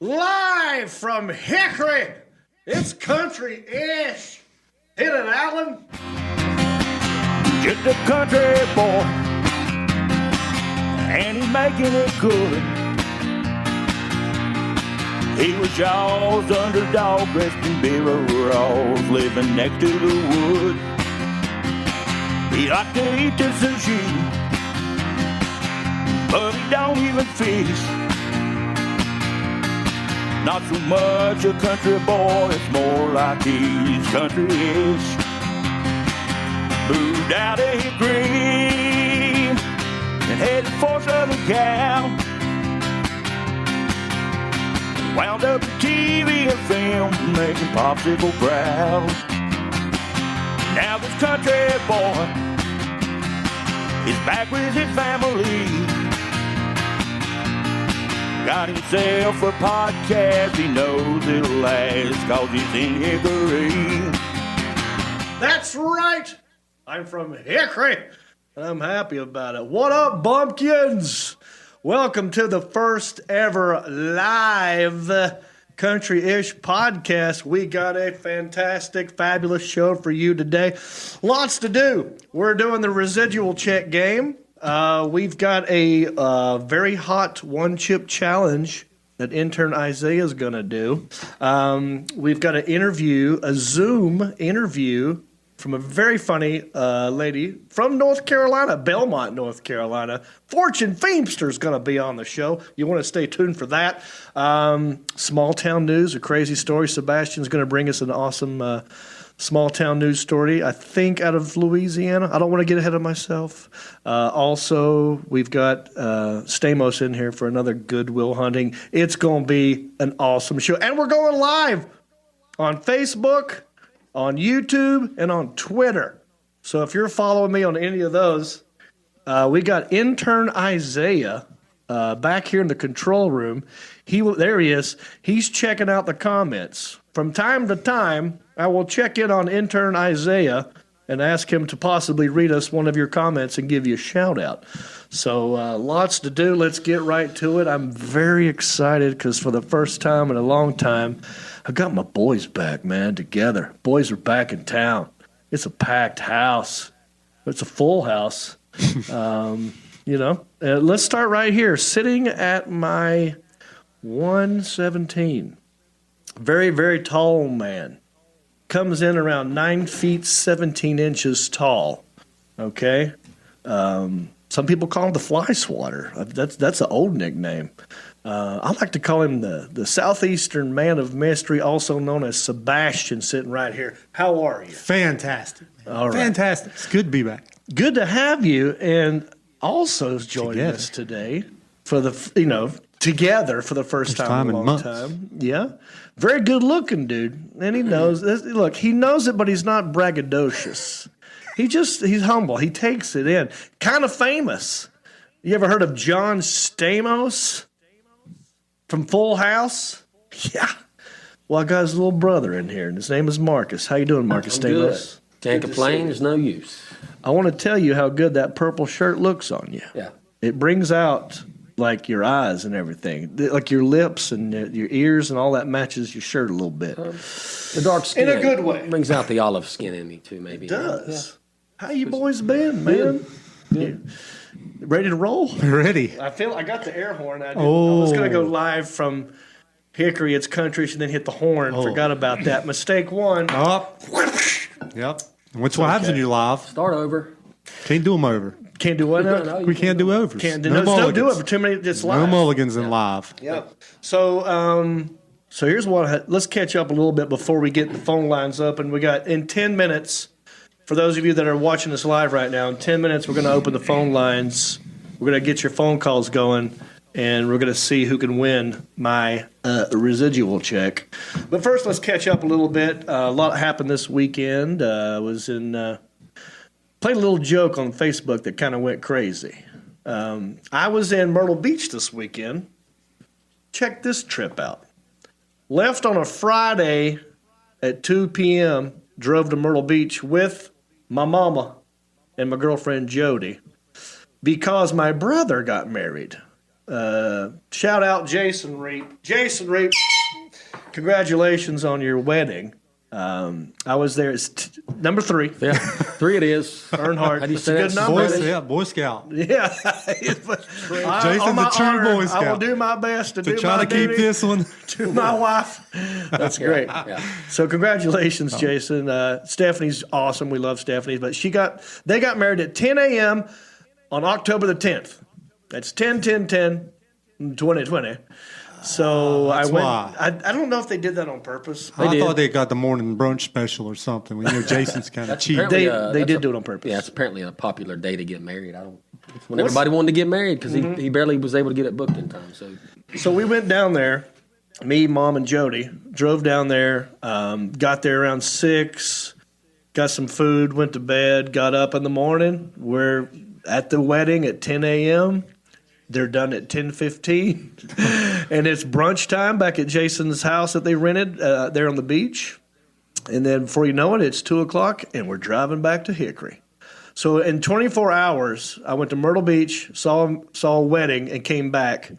Live from Hickory. It's country-ish. Hit it, Alan. Just a country boy, and he's making it good. He was y'all's underdog, dressed in beer overalls, living next to the wood. He liked to eat the sushi, but he don't even fish. Not so much a country boy, it's more like he's country-ish. Moved out of Hickory and headed for Southern Cal. Wound up in TV and film, making popsicle proud. Now this country boy is back with his family. Got himself a podcast, he knows it'll last, cause he's in Hickory. That's right. I'm from Hickory, and I'm happy about it. What up, bumpkins? Welcome to the first ever live country-ish podcast. We got a fantastic, fabulous show for you today. Lots to do. We're doing the residual check game. We've got a very hot one-chip challenge that intern Isaiah is going to do. We've got an interview, a Zoom interview from a very funny lady from North Carolina, Belmont, North Carolina. Fortune Feimster is going to be on the show. You want to stay tuned for that. Small town news, a crazy story. Sebastian's going to bring us an awesome small town news story, I think out of Louisiana. I don't want to get ahead of myself. Also, we've got Stamos in here for another Goodwill Hunting. It's going to be an awesome show. And we're going live on Facebook, on YouTube, and on Twitter. So if you're following me on any of those, we got intern Isaiah back here in the control room. There he is. He's checking out the comments. From time to time, I will check in on intern Isaiah and ask him to possibly read us one of your comments and give you a shout out. So lots to do. Let's get right to it. I'm very excited because for the first time in a long time, I got my boys back, man, together. Boys are back in town. It's a packed house. It's a full house. Let's start right here. Sitting at my 117. Very, very tall man. Comes in around 9 feet, 17 inches tall. Okay? Some people call him the fly swatter. That's an old nickname. I like to call him the Southeastern Man of Mystery, also known as Sebastian, sitting right here. How are you? Fantastic. Man. All right. Fantastic. It's good to be back. Good to have you, and also joining us today for together for the first time in a long time. Yeah. Very good looking dude. And he knows this. Look, he knows it, but he's not braggadocious. He's humble. He takes it in. Kind of famous. You ever heard of John Stamos from Full House? Yeah. Well, I got his little brother in here, and his name is Marcus. How you doing, Marcus Stamos? Can't complain. There's no use. I want to tell you how good that purple shirt looks on you. Yeah. It brings out like your eyes and everything, like your lips and your ears and all that matches your shirt a little bit. The dark skin. In a good way. Brings out the olive skin in me, too, maybe. It does. Yeah. How you boys been, man? Good. Ready to roll? Ready. I got the air horn. I was going to go live from Hickory. It's country, and then hit the horn. Forgot about that. Mistake one. Yep. What's what happens when you live? Start over. Can't do them over. Can't do what now? We can't do overs. Can't do mulligans. do it for too many. It's live. No mulligans in live. Yep. So here's what. Let's catch up a little bit before we get the phone lines open. We got in 10 minutes. For those of you that are watching us live right now, in 10 minutes we're going to open the phone lines. We're going to get your phone calls going, and we're going to see who can win my residual check. But first, let's catch up a little bit. A lot happened this weekend. Played a little joke on Facebook that kind of went crazy. I was in Myrtle Beach this weekend. Check this trip out. Left on a Friday at 2 p.m., drove to Myrtle Beach with my mama and my girlfriend Jody because my brother got married Shout out Jason Reap. Jason Reap, congratulations on your wedding. I was there. It's number 3. Yeah, 3 it is. Earnhardt. How do you It's say a that? good number. Boy Scout. Yeah. Jason's on my a true honor, Boy I will Scout. do my best to To do try my to keep duty this one. to my wife. That's great. Yeah. So congratulations, Jason. Stephanie's awesome. We love Stephanie. But they got married at 10 a.m. on October the 10th. That's 10/10/10/2020. So I That's went. why. I don't know if they did that on purpose. I thought they got the morning brunch special or something. You know, Jason's kind of cheap. apparently- They did do it on purpose. Yeah, it's apparently a popular day to get married. It's when everybody wanted to get married because he barely was able to get it booked in time. So we went down there. Me, Mom, and Jody drove down there. Got there around 6. Got some food. Went to bed. Got up in the morning. We're at the wedding at 10 a.m. They're done at 10:15, and it's brunch time back at Jason's house that they rented there on the beach. And then before you know it, it's 2:00, and we're driving back to Hickory. So in 24 hours, I went to Myrtle Beach, saw a wedding, and came back.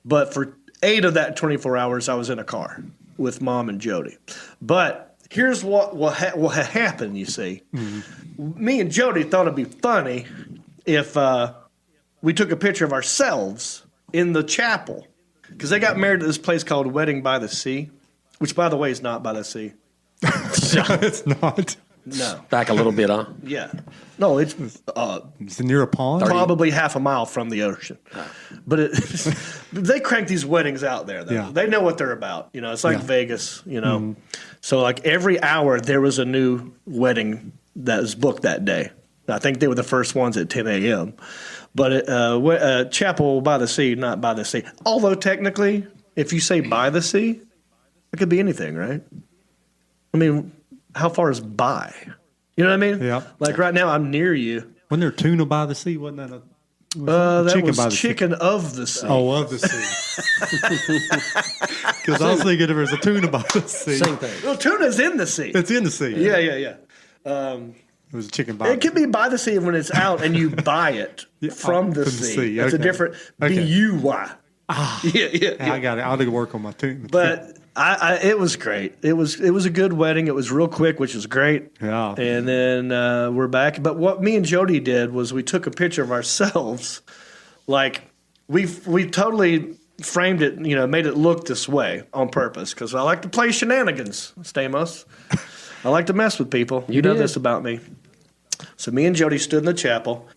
But for 8 of that 24 hours, I was in a car with Mom and Jody. But here's what happened, you see. Mm-hmm. Me and Jody thought it'd be funny if we took a picture of ourselves in the chapel. Because they got married at this place called Wedding by the Sea, which, by the way, is not by the sea. It's not. No. Back a little bit, huh? Yeah. No, it's It's near a pond. probably half a mile from the ocean. But they crank these weddings out there, though. Yeah. They know what they're about. You know, it's like Yeah. Vegas, you know. So, like, every hour there was a new wedding that was booked that day. I think they were the first ones at 10 a.m. But chapel by the sea, not by the sea. Although, technically, if you say by the sea, it could be anything, right? I mean, how far is by? You know what I mean? Yeah. Like right now, I'm near you. Wasn't there tuna by the sea? Wasn't that That chicken was by the sea? chicken of the sea. Oh, of the sea. Because I was thinking there was a tuna by the sea. Same thing. Well, tuna's in the sea. It's in the sea. Yeah. It was a chicken by It could be by the sea when it's out and you buy it from the sea. It's a okay. different Okay. B-U-Y. Yeah. I got it. I'll do work on my tuna. But it was great. It was a good wedding. It was real quick, which was great. Yeah. And then we're back. But what me and Jody did was we took a picture of ourselves. Like we totally framed it, you know, made it look this way on purpose because I like to play shenanigans, Stamos. I like to mess with people. You know did. this about me. So me and Jody stood in the chapel,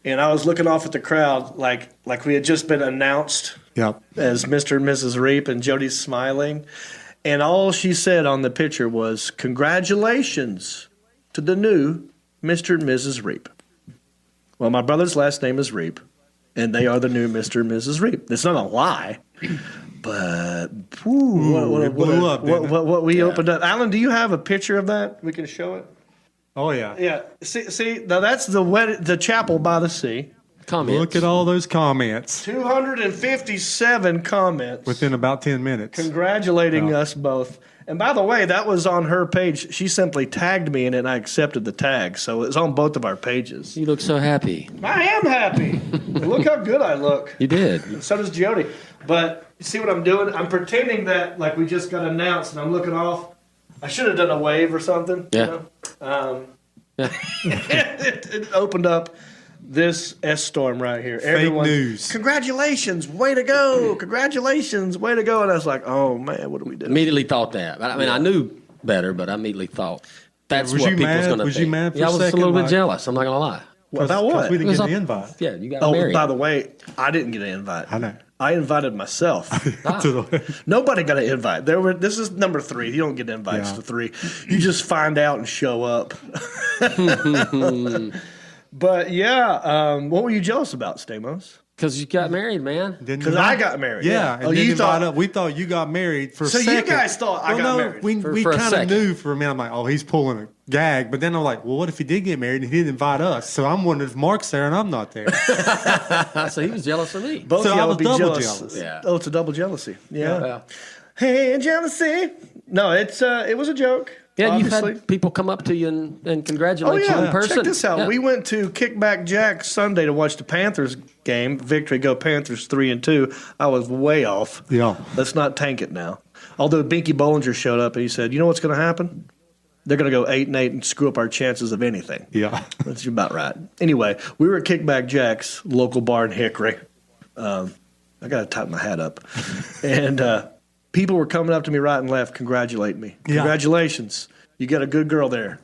and I was looking off at the crowd like we had just been announced Yep. as Mr. and Mrs. Reap, and Jody's smiling. And all she said on the picture was, "Congratulations to the new Mr. and Mrs. Reap." Well, my brother's last name is Reap, and they are the new Mr. and Mrs. Reap. It's not a lie, but it blew up, didn't it? what we opened up. Alan, do you have a picture of that? We can show it. Oh, yeah. Yeah. See, now that's the chapel by the sea. Comments. Look at all those comments 257 comments. within about 10 minutes. Congratulating us both. And by the way, that was on her page. She simply tagged me in it, and I accepted the tag. So it's on both of our pages. You look so happy. I am happy. Look how good I look. You did. And so does Jody. But you see what I'm doing? I'm pretending that like we just got announced, and I'm looking off. I should have done a wave or something. Yeah. You know? Yeah. it opened up this S-storm right here. Fake news. Congratulations, way to go. Congratulations, way to go. And I was like, oh, man, what do we do? Immediately thought that. I mean, I knew better, but I immediately thought that's Was what you people's mad? going to Was think. you mad for yeah, a I was a second, little bit like- jealous. I'm not going to lie. About what? We didn't It was get the up- invite. Yeah, you got Oh, married. by the way, I didn't get an invite. I know. I invited myself. To the- Nobody got an invite. This is number 3. You don't get invites Yeah. to 3. You just find out and show up. But yeah, what were you jealous about, Stamos? Because you got married, man. Didn't Because you? I got married. Yeah, and Oh, then you invite thought? up. We thought you got married for So a you second. guys thought I got married. We For a kind of second. knew for a minute. I'm like, oh, he's pulling a gag. But then I'm like, well, what if he did get married and he didn't invite us? So I'm wondering if Mark's there and I'm not there. So he was jealous of me. Both So of I y'all was would be double jealous. jealous. Yeah. Oh, it's a double jealousy. Yeah. Yeah. Hey, jealousy. No, it was a joke. Yeah, you've obviously. had people come up to you and congratulate you in person. Check this out. Yeah. We went to Kickback Jack Sunday to watch the Panthers game. Victory, go Panthers 3-2. I was way off. Yeah. Let's not tank it now. Although Binky Bollinger showed up and he said, you know what's going to happen? They're going to go 8-8 and screw up our chances of anything. Yeah. That's about right. Anyway, we were at Kickback Jack's, local bar in Hickory. I got to tighten my hat up. And people were coming up to me right and left, congratulating me. Yeah. Congratulations. You got a good girl there.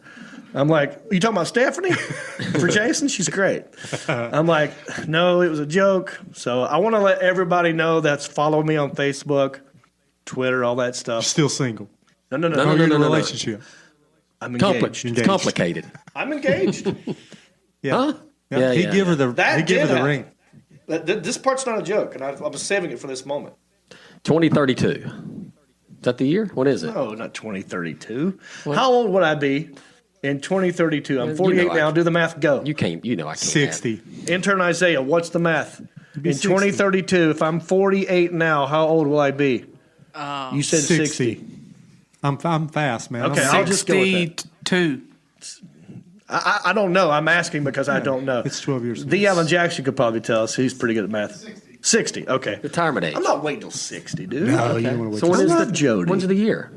I'm like, are you talking about Stephanie? For Jason? She's great. I'm like, no, it was a joke. So I want to let everybody know that's follow me on Facebook, Twitter, all that stuff. Still single. No. Or you're in a relationship. I'm engaged. It's complicated. I'm engaged. Yeah. Huh? Yeah. Yeah, He yeah, gave her the That he gave her did the ring. This part's not a joke, and I was saving it for this moment. 2032. Is that the year? What is it? No, not 2032. How old would I be in 2032? I'm 48 know, now. Do the math. Go. You can't. You know I can't. 60. Intern Isaiah, what's the math? In be 60. 2032, if I'm 48 now, how old will I be? You said 60. 60. I'm fast, man. Okay, I'll just go with that. 62. I don't know. I'm asking because I don't know. It's 12 years. The Alan Jackson could probably tell us. He's pretty good at math. 60. Okay. Retirement age. I'm not waiting till 60, dude. No, you don't want to wait. So when I'm is not the Jody. When's the year?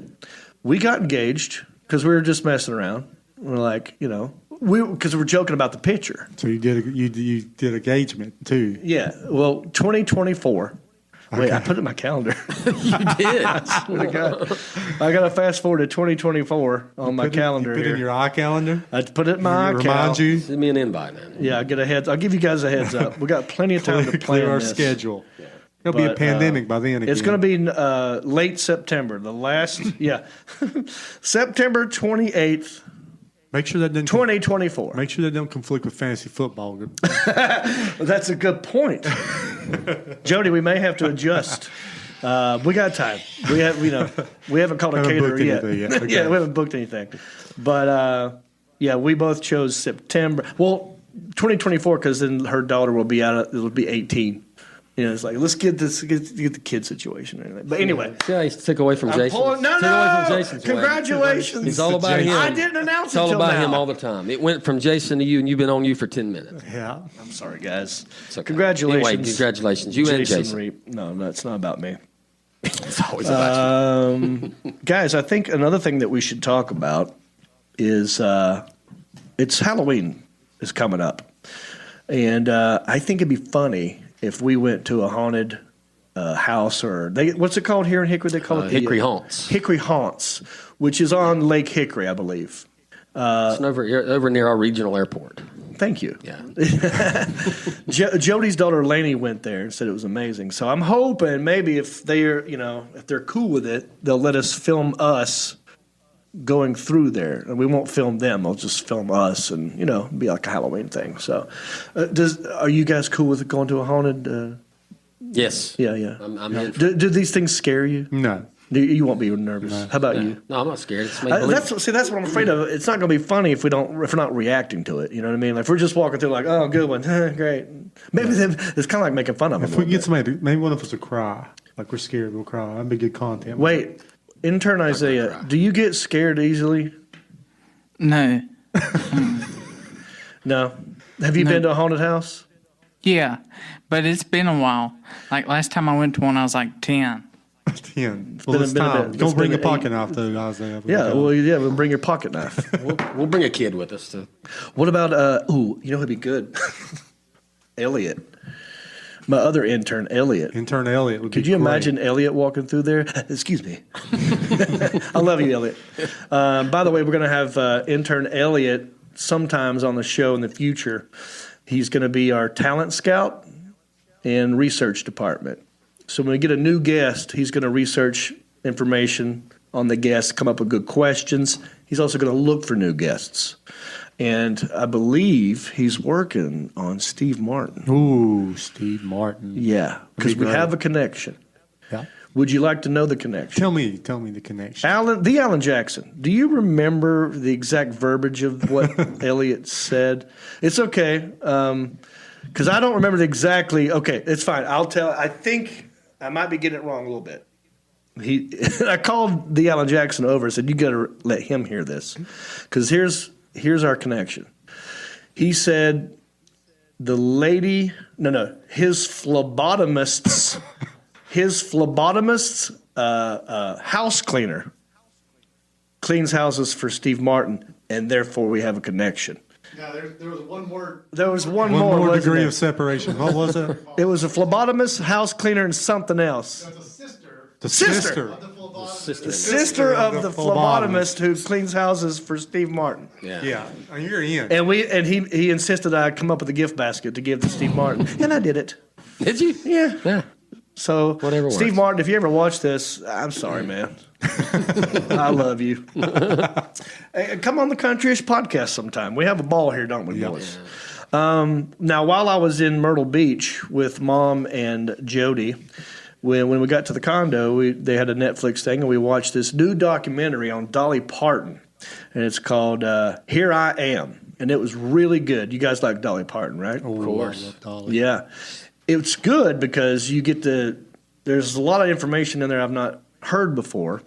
We got engaged because we were just messing around. We're like, because we're joking about the picture. So you did engagement too. Yeah. Well, 2024. Wait, I put it in my calendar. You did. I got to fast forward to 2024 on my calendar You put here. in your iCalendar. I put it in my Remind account. you. Send me an invite, man. Yeah, I'll give you guys a heads up. We got plenty of time to plan Clear our this. schedule. There'll be a But, pandemic by then. It's going to be late September. The last, September 28th, Make sure that doesn't 2024. Make sure that don't conflict with fantasy football. That's a good point. Jody, we may have to adjust. We got time. We haven't called a Haven't caterer booked yet. anything yet. Okay. Yeah, we haven't booked anything. But we both chose September. Well, 2024 because then her daughter will be it'll be 18. It's like let's get the kid situation. But anyway, Yeah, he's took away from Jason. no, Took away from Jason's way. congratulations. It's all about him. I didn't announce It's all it till about now. him all the time. It went from Jason to you, and you've been on you for 10 minutes. Yeah. I'm sorry, guys. It's okay. Congratulations. Anyway, congratulations. You and Jason. Reap. No, it's not about me. It's always about you. Guys, I think another thing that we should talk about is it's Halloween is coming up. And I think it'd be funny if we went to a haunted house or what's it called here in Hickory? They call it Hickory Haunts. Hickory Haunts, which is on Lake Hickory, I believe. It's over near our regional airport. Thank you. Yeah. Jody's daughter Lainey went there and said it was amazing. So I'm hoping maybe if they're cool with it, they'll let us film us going through there, and we won't film them. They'll just film us, and be like a Halloween thing. So, are you guys cool with going to a haunted? Yes. Yeah. I'm in. Do these things scare you? No. You won't be nervous. How about you? No, I'm not scared. It's make believe. That's what I'm afraid of. It's not going to be funny if we're not reacting to it. You know what I mean? Like if we're just walking through, like, oh, good one, great. Maybe then it's kind of like making fun of them. If we get somebody, maybe one of us will cry. Like we're scared, we'll cry. That'd be good content. Wait, intern Isaiah, do you get scared easily? No. No. Have you been to a haunted house? Yeah, but it's been a while. Like last time I went to one, I was like 10. 10. Well, it's been a time. bit. Don't It's bring been a pocket 8. knife, though, Isaiah. Yeah. We'll bring your pocket knife. We'll bring a kid with us to. What about who'd be good? Elliot. My other intern, Elliot. Intern Elliot would be Could you great. imagine Elliot walking through there? Excuse me. I love you, Elliot. By the way, we're going to have intern Elliot sometimes on the show in the future. He's going to be our talent scout and research department. So when we get a new guest, he's going to research information on the guest, come up with good questions. He's also going to look for new guests. And I believe he's working on Steve Martin. Ooh, Steve Martin. Yeah, because we great. have a connection. Yeah. Would you like to know the connection? Tell me the connection. Alan Jackson. Do you remember the exact verbiage of what Elliot said? It's okay, because I don't remember exactly. Okay, it's fine. I'll tell. I think I might be getting it wrong a little bit. I called the Alan Jackson over and said, you got to let him hear this. Because here's our connection. He said his phlebotomist's house cleaner cleans houses for Steve Martin, and therefore we have a connection. No, there was one more. There was one more wasn't degree there? of separation. What was it? It was a phlebotomist, house cleaner, and something else. The sister. Sister. Sister. The sister of the phlebotomist who cleans houses for Steve Martin. Yeah, you're in. And he insisted I come up with a gift basket to give to Steve Martin, and I did it. Did you? Yeah. Yeah. So, Whatever Steve works. Martin, if you ever watch this, I'm sorry, man. I love you. Hey, come on the Countryish podcast sometime. We have a ball here, don't we, boys? Now, while I was in Myrtle Beach with Mom and Jody, when we got to the condo, they had a Netflix thing, and we watched this new documentary on Dolly Parton, and it's called Here I Am, and it was really good. You guys like Dolly Parton, right? Of course. Yeah. It's good because there's a lot of information in there I've not heard before,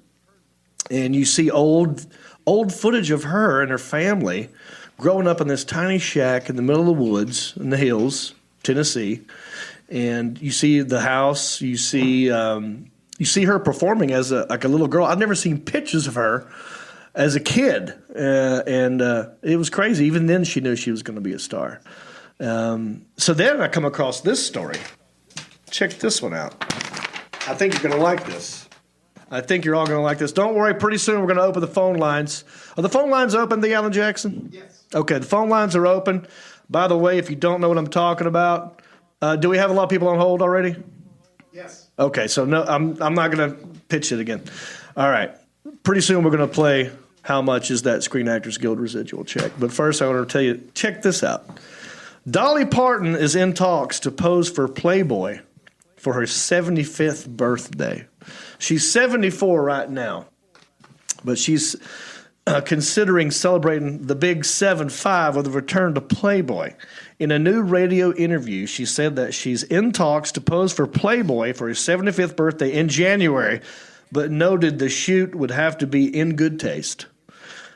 and you see old footage of her and her family growing up in this tiny shack in the middle of the woods in the hills, Tennessee, and you see the house, you see her performing as a little girl. I've never seen pictures of her as a kid, and it was crazy. Even then, she knew she was going to be a star. So then I come across this story. Check this one out. I think you're going to like this. I think you're all going to like this. Don't worry, pretty soon we're going to open the phone lines. Are the phone lines open, the Alan Jackson? Yes. Okay, the phone lines are open. By the way, if you don't know what I'm talking about, do we have a lot of people on hold already? Yes. Okay, so no, I'm not going to pitch it again. All right, pretty soon we're going to play How Much Is That Screen Actors Guild Residual Check. But first I want to tell you, check this out. Dolly Parton is in talks to pose for Playboy for her 75th birthday. She's 74 right now, but she's considering celebrating the big 7-5 with a return to Playboy. In a new radio interview, she said that she's in talks to pose for Playboy for her 75th birthday in January, but noted the shoot would have to be in good taste.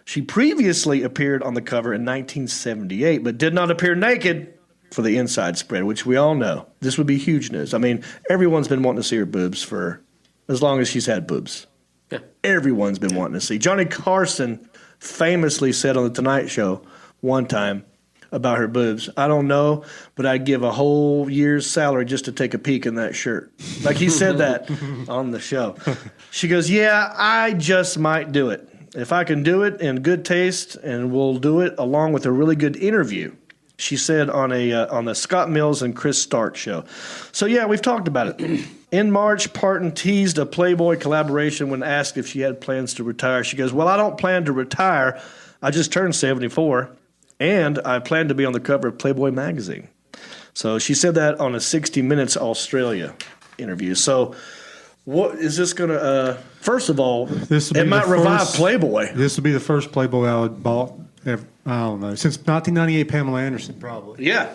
She previously appeared on the cover in 1978, but did not appear naked for the inside spread, which we all know. This would be huge news. I mean, everyone's been wanting to see her boobs for as long as she's had boobs. Yeah. Everyone's been wanting to see. Johnny Carson famously said on The Tonight Show one time about her boobs, I don't know, but I'd give a whole year's salary just to take a peek in that shirt. Like he said that on the show. She goes, yeah, I just might do it. If I can do it in good taste, and we'll do it along with a really good interview, she said on the Scott Mills and Chris Stark show. So, yeah, we've talked about it. In March, Parton teased a Playboy collaboration when asked if she had plans to retire. She goes, well, I don't plan to retire. I just turned 74, and I plan to be on the cover of Playboy magazine. So she said that on a 60 Minutes Australia interview. So what is this going to first of all, it might revive Playboy. This would be the first Playboy I would bought ever, I don't know, since 1998 Pamela Anderson, probably. Yeah.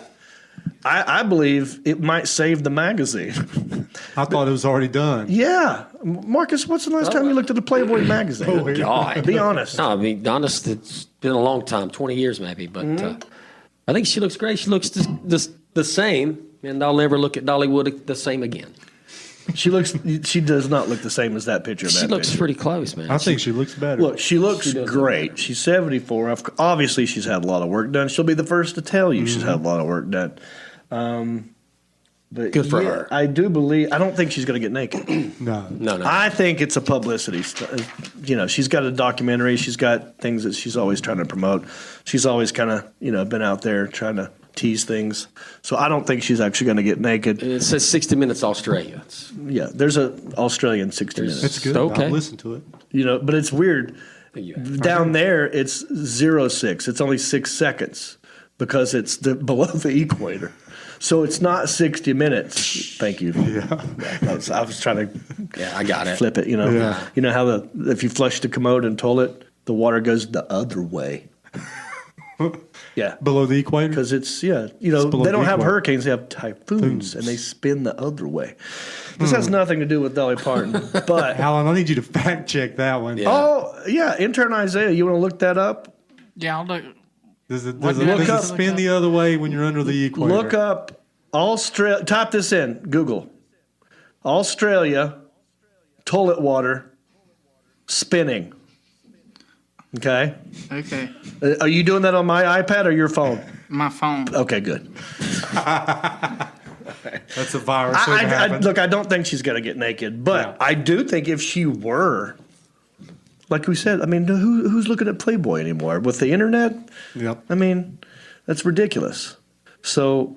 I believe it might save the magazine. I thought it was already done. Yeah. Marcus, what's the last time you looked at a Playboy magazine? Oh, God. Be honest. No, I mean, honest, it's been a long time, 20 years maybe, but I think she looks great. She looks the same, and I'll never look at Dollywood the same again. She does not look the same as that picture. She looks pretty close, man. I think she looks better. Look, she looks She does great. She's 74. Obviously, she's had a lot of work done. She'll be the first to tell you she's had a lot of work done. But Good for her. I do believe. I don't think she's going to get naked. No. I think it's a publicity stunt. You know, she's got a documentary. She's got things that she's always trying to promote. She's always kind of, been out there trying to tease things. So I don't think she's actually going to get naked. It says 60 Minutes Australia. Yeah, there's an Australian 60 Minutes. It's good. Okay. I'll listen to it. But it's weird. Yeah. Down there, it's 0.6. It's only 6 seconds because it's below the equator. So it's not 60 minutes. Thank you. Yeah. I was trying to Yeah, I got it. flip it. Yeah. You know how if you flush the commode and toilet, the water goes the other way. Yeah. Below the equator? Because it's, below they don't the have equator. hurricanes, they have typhoons, and they spin the other way. This has nothing to do with Dolly Parton, but Alan, I need you to fact check that one. Yeah. intern Isaiah, you want to look that up? Yeah, I'll look. Does it What did I does look it up? spin the other way when you're under the equator? Look up Australia. Type this in Google. Australia toilet water spinning. Okay. Okay, Are you doing that on my iPad or your phone? my phone. Okay, good. That's a virus. that happened. Look, I don't think she's going to get naked, but Yeah. I do think if she were, like we said, I mean, who's looking at Playboy anymore? With the internet? Yep. I mean, that's ridiculous. So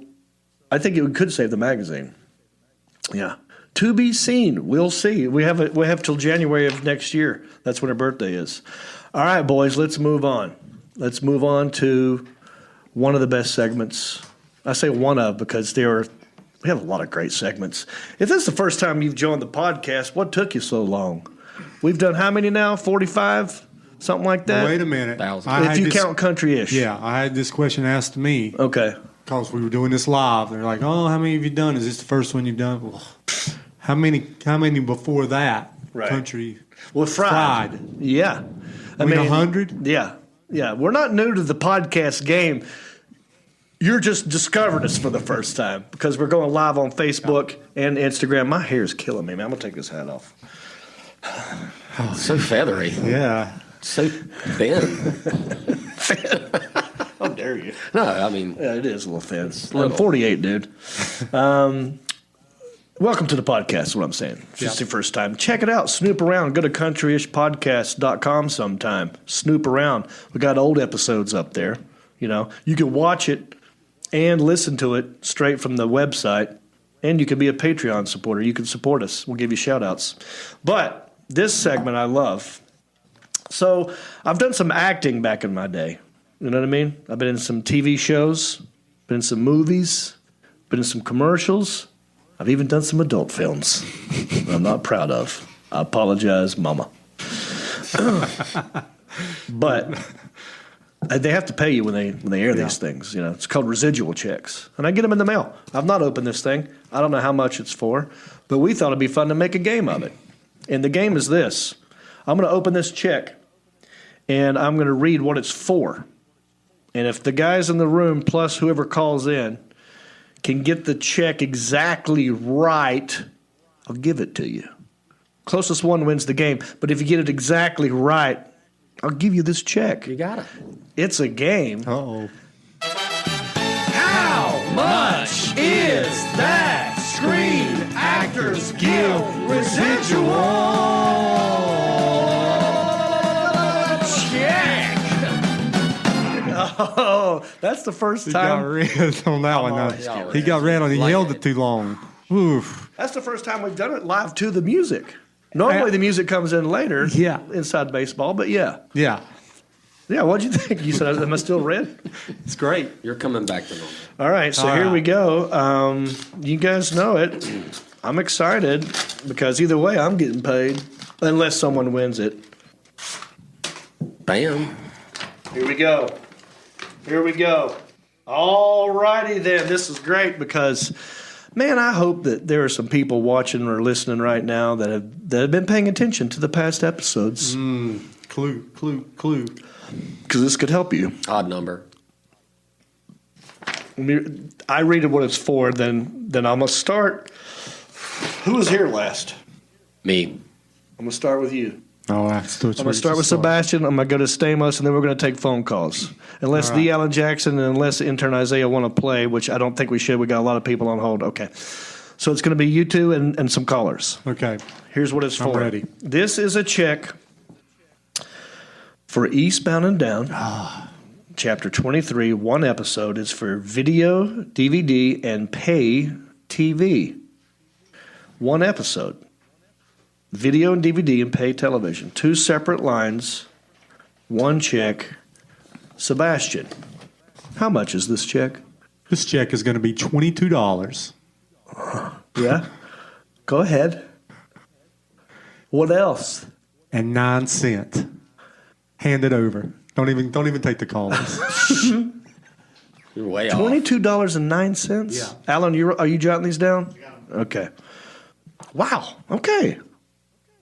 I think it could save the magazine. Yeah. To be seen. We'll see. We have till January of next year. That's when her birthday is. All right, boys, let's move on. Let's move on to one of the best segments. I say one of because we have a lot of great segments. If this is the first time you've joined the podcast, what took you so long? We've done how many now? 45? Something like that? Wait a minute. 1,000. I If had you this- count country-ish. Yeah, I had this question asked to me Okay. because we were doing this live. They're like, "Oh, how many have you done? Is this the first one you've done?" Well, how many before that? Right. Country. Well, fried. Yeah. I mean, 100? Yeah. Yeah. We're not new to the podcast game. You're just discovering us for the first time because we're going live on Facebook and Instagram. My hair's killing me, man. I'm going to take this hat off. So feathery. Yeah. So thin. How dare you? No, I mean, Yeah, it is a little thin. little. I'm 48, dude. Welcome to the podcast, is what I'm saying. If it's your first time, check it out. Snoop around. Go to countryishpodcast.com sometime. Snoop around. We got old episodes up there. You can watch it and listen to it straight from the website. And you can be a Patreon supporter. You can support us. We'll give you shout outs. But this segment I love. So I've done some acting back in my day. You know what I mean? I've been in some TV shows, been in some movies, been in some commercials. I've even done some adult films that I'm not proud of. I apologize, Mama. But they have to pay you when they air these things. It's called residual checks, and I get them in the mail. I've not opened this thing. I don't know how much it's for, but we thought it'd be fun to make a game of it. And the game is this: I'm going to open this check, and I'm going to read what it's for. And if the guys in the room plus whoever calls in can get the check exactly right, I'll give it to you. Closest one wins the game. But if you get it exactly right, I'll give you this check. you got it. It's a game. Uh-oh. How much is that Screen Actors Guild residual check? Oh, that's the first He got time. red on that one. on, though. He got red on it. He Like held it. it too long. Oof. That's the first time we've done it live to the music. Normally the music comes in later. Yeah. Inside baseball, but yeah. Yeah. Yeah, what'd you think? You said, am I still red? It's great. You're coming back to normal. All right, so All here right. we go. You guys know it. I'm excited because either way, I'm getting paid unless someone wins it. Bam. Here we go. Here we go. All righty then. This is great because, man, I hope that there are some people watching or listening right now that have been paying attention to the past episodes Clue. because this could help you. Odd number. I read what it's for, then I'm going to start. Who was here last? Me. I'm going to start with you. Oh, that's I'm going to start with Sebastian. I'm going to go to Stamos, and then we're going to take phone calls. Unless the Alan Jackson and unless intern Isaiah want to play, which I don't think we should. We got a lot of people on hold. Okay. So it's going to be you two and some callers. Okay. Here's what it's for. I'm ready. This is a check for Eastbound and Down. Chapter 23, one episode is for video, DVD, and pay TV. One episode. Video and DVD and pay television. Two separate lines, one check. Sebastian, how much is this check? This check is going to be $22. Yeah? Go ahead. What else? and 9 cents. Hand it over. Don't even take the callers. You're way off. $22.09. Yeah. Alan, are you jotting these down? Okay. Wow. Okay.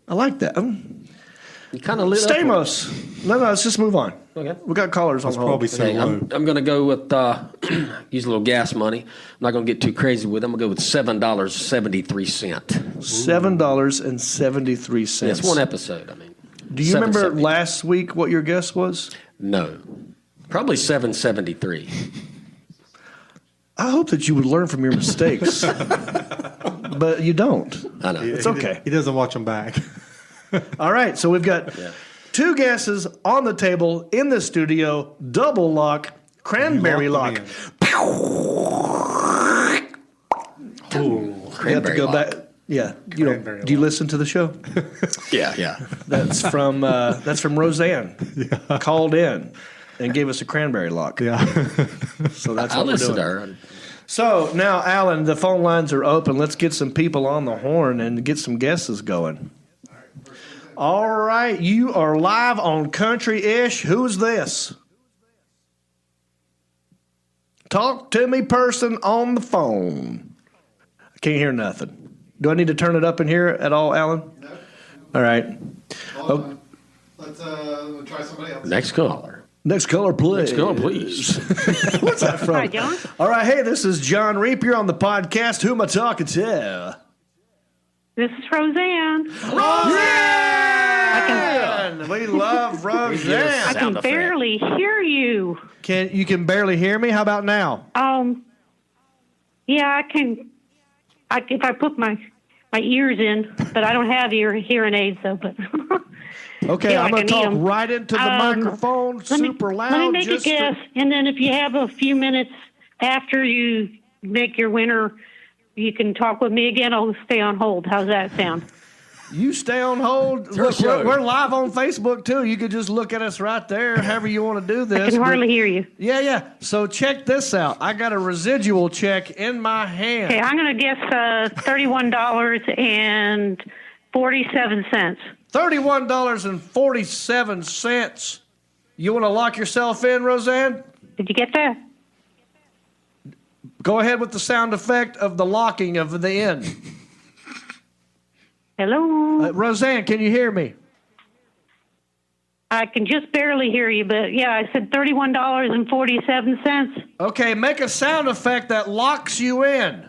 I like that. You kind of lit up. Stamos. No, let's just move on. Okay. We got callers on That's hold. probably so Okay, low. I'm going to go with, use a little gas money. I'm not going to get too crazy with it. I'm going to go with $7.73. $7.73. That's one episode, I mean. Do you remember $7.73. last week what your guess was? No. Probably $7.73. I hope that you would learn from your mistakes. But you don't. I know. It's okay. He doesn't watch them back. All right, so we've got two guesses on the table in the studio. Double lock, cranberry lock. them You have to Cranberry go lock. back. Yeah, you know. Cranberry Do you listen to the show? Yeah. That's from Roseanne. Called in and gave us a cranberry lock. Yeah. So that's I what we're listen doing. to her. So now, Alan, the phone lines are open. Let's get some people on the horn and get some guesses going. All right, you are live on Country-ish. Who's this? Talk to me, person on the phone. I can't hear nothing. Do I need to turn it up in here at all, Alan? No. All right. Well, let's try somebody else. Next caller. Next caller, please. Next caller, please. What's that from? Hi, John. All right, hey, this is John Reap. You're on the podcast. Who am I talking to? This is Roseanne. Roseanne! We love Roseanne. I can barely hear you. You can barely hear me? How about now? Yeah, I can. If I put my ears in, but I don't have hearing aids though. But Okay, Yeah, I'm I going to can talk eat 'em. right into the microphone, super loud. Let me make a just to- guess, and then if you have a few minutes after you make your winner, you can talk with me again. I'll stay on hold. How's that sound? You stay on hold. her Look, show. we're live on Facebook, too. You could just look at us right there, however you want to do this. I can but- hardly hear you. Yeah. So check this out. I got a residual check in my hand. Okay, I'm going to guess $31.47. $31.47. You want to lock yourself in, Roseanne? Did you get that? Go ahead with the sound effect of the locking of the end. Hello? Roseanne, can you hear me? I can just barely hear you, but yeah, I said $31.47. Okay, make a sound effect that locks you in.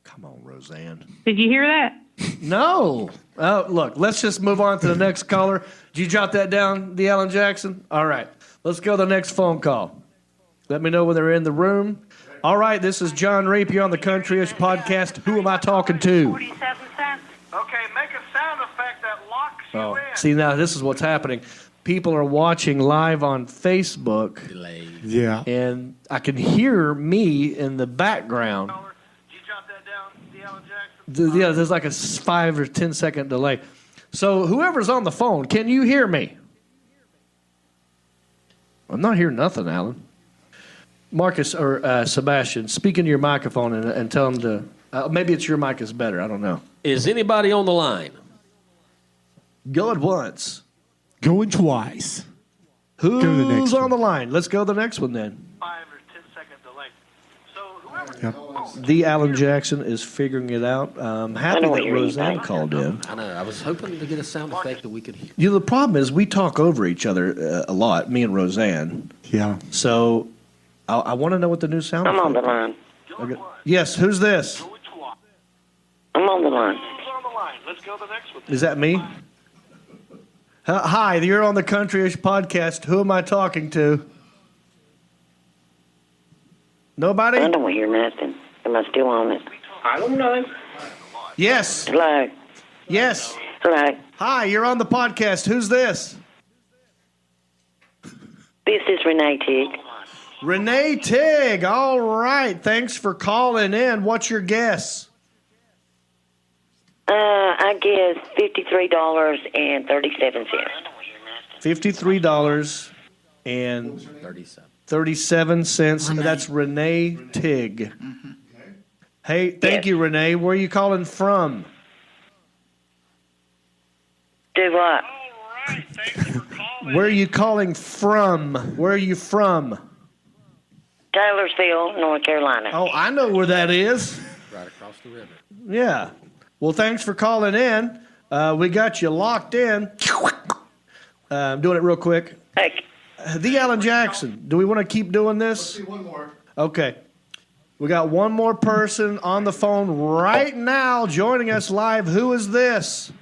Come on, Roseanne. Did you hear that? No. Oh, look, let's just move on to the next caller. Did you jot that down, the Alan Jackson? All right, let's go to the next phone call. Let me know when they're in the room. All right, this is John Reap. You're on the Country-ish podcast. Who am I talking to? 47 cents. Okay, make a sound effect that locks you in. See, now this is what's happening. People are watching live on Facebook, Yeah. and I can hear me in the background. Did you jot that down, the Alan Jackson? Yeah, there's like a 5 or 10 second delay. So whoever's on the phone, can you hear me? I'm not hearing nothing, Alan. Marcus or Sebastian, speak into your microphone and tell them to. Maybe it's your mic is better. I don't know. Is anybody on the line? Go at once. Going twice. Who's Go to the next on one. the line? Let's go to the next one then. 5 or 10 second delay. So whoever. Yep. The Alan Jackson is figuring it out. I'm happy know what that you're Roseanne eating. call in. I know. I was hoping to get a sound effect that we could hear. You know, the problem is we talk over each other a lot, me and Roseanne. Yeah. So I want to know what the new sound I'm on the effect- line. Okay. Yes, who's this? Which one? I'm on the line. Who's on the line? Let's go to the next one. Is that me? Hi, you're on the Country-ish podcast. Who am I talking to? Nobody? I don't hear nothing. Am I still on it? I don't know. Yes. Hello. Yes. Hello. Hi, you're on the podcast. Who's this? This is Renee Tig. Renee Tig. All right. Thanks for calling in. What's your guess? I guess $53.37. $53 and 37 cents. That's Renee Tig. Hey, thank Yes. you, Renee. Where are you calling from? Do what? All right. Thanks for calling. Where are you calling from? Where are you from? Taylorsville, North Carolina. Oh, I know where that is. Right across the river. Yeah. Well, thanks for calling in. We got you locked in. I'm doing it real quick. Heck, The Alan Jackson. Do we want to keep doing Let's this? see one more. Okay. We got one more person on the phone right now joining us live. Who is this?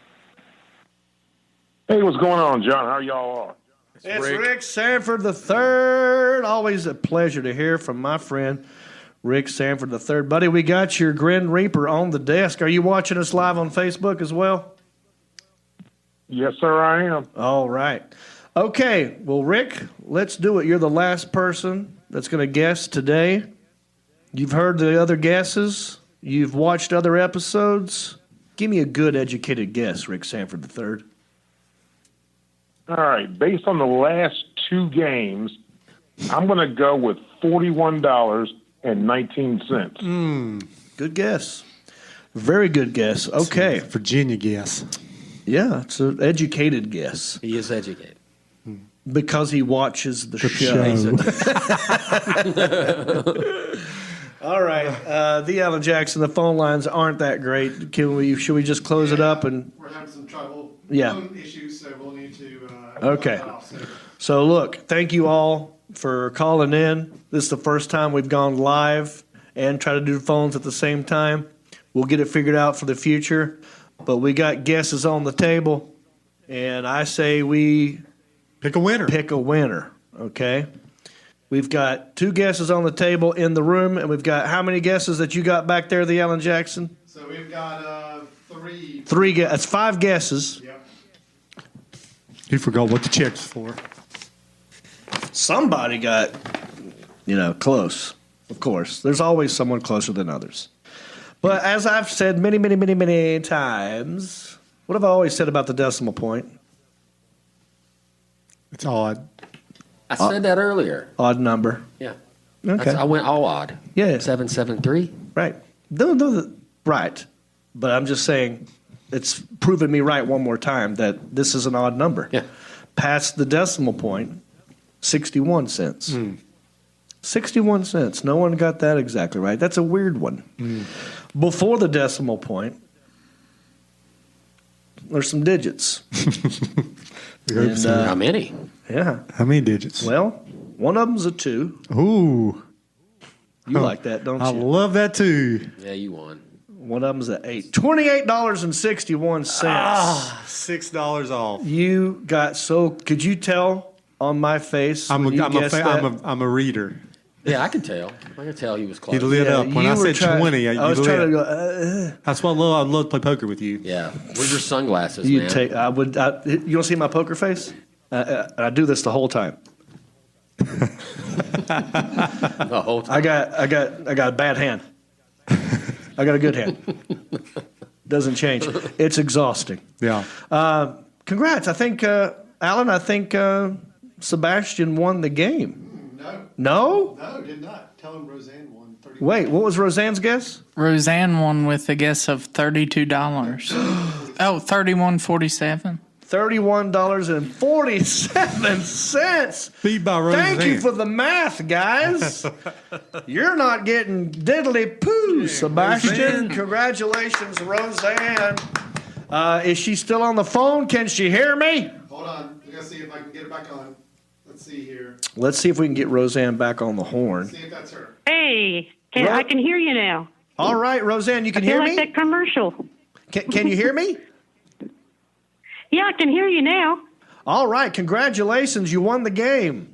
Hey, what's going on, John? How y'all are? It's Rick Sanford III. Always a pleasure to hear from my friend Rick Sanford III. Buddy, we got your Grin Reaper on the desk. Are you watching us live on Facebook as well? Yes, sir, I am. All right. Okay. Well, Rick, let's do it. You're the last person that's going to guess today. You've heard the other guesses. You've watched other episodes. Give me a good educated guess, Rick Sanford III. All right. Based on the last two games, I'm going to go with $41.19. Good guess. Very good guess. Okay. Virginia guess. Yeah, it's an educated guess He is educated. because he watches the show. All right. The Alan Jackson, the phone lines aren't that great. Should we just close it up? And We're having some trouble. Yeah. Phone issues, so we'll need to. Okay. cut off soon. So, look, thank you all for calling in. This is the first time we've gone live and try to do phones at the same time. We'll get it figured out for the future. But we got guesses on the table, and I say we Pick a winner. pick a winner, okay? We've got two guesses on the table in the room, and we've got how many guesses that you got back there, the Alan Jackson? So we've got three. That's five guesses. Yep. He forgot what the check's for. Somebody got, close, of course. There's always someone closer than others. But as I've said many, many, many, many times, what have I always said about the decimal point? It's odd. I said that earlier. Odd number. Yeah. Okay. I went all odd. Yeah. 773. Right. Right. But I'm just saying it's proven me right one more time that this is an odd number. Yeah. Past the decimal point, 61 cents. 61 cents. No one got that exactly right. That's a weird one. Before the decimal point, there's some digits. And, How many? yeah. How many digits? Well, one of them's a 2. Ooh. You like that, don't I you? love that too. Yeah, you won. One of them's an 8. $28.61. $6 off. You got so. Could you tell on my face? I'm when you guessed that? a reader. Yeah, I can tell. I can tell he was close. He lit Yeah, up when you I were said trying- 20. I was trying to go. That's why I love to play poker with you. Yeah. Where's your sunglasses, You man? take. I would. You don't see my poker face? I do this the whole time. The whole time. I got a bad hand. I got a good hand. Doesn't change. It's exhausting. Yeah. Congrats. I think Alan. I think Sebastian won the game. No. No. No, did not. Tell him Roseanne won 30. Wait. What was Roseanne's guess? Roseanne won with a guess of $32. Oh, 31.47. $31.47. Beat by Roseanne. Thank you for the math, guys. You're not getting diddly poo, Sebastian. Roseanne. Congratulations, Roseanne. Is she still on the phone? Can she hear me? Hold on. We gotta see if I can get it back on. Let's see here. Let's see if we can get Roseanne back on the horn. See if that's her. Hey, I can hear you now. All right, Roseanne, you can I feel hear like me? that commercial. Can you hear me? Yeah, I can hear you now, All right, congratulations. You won the game.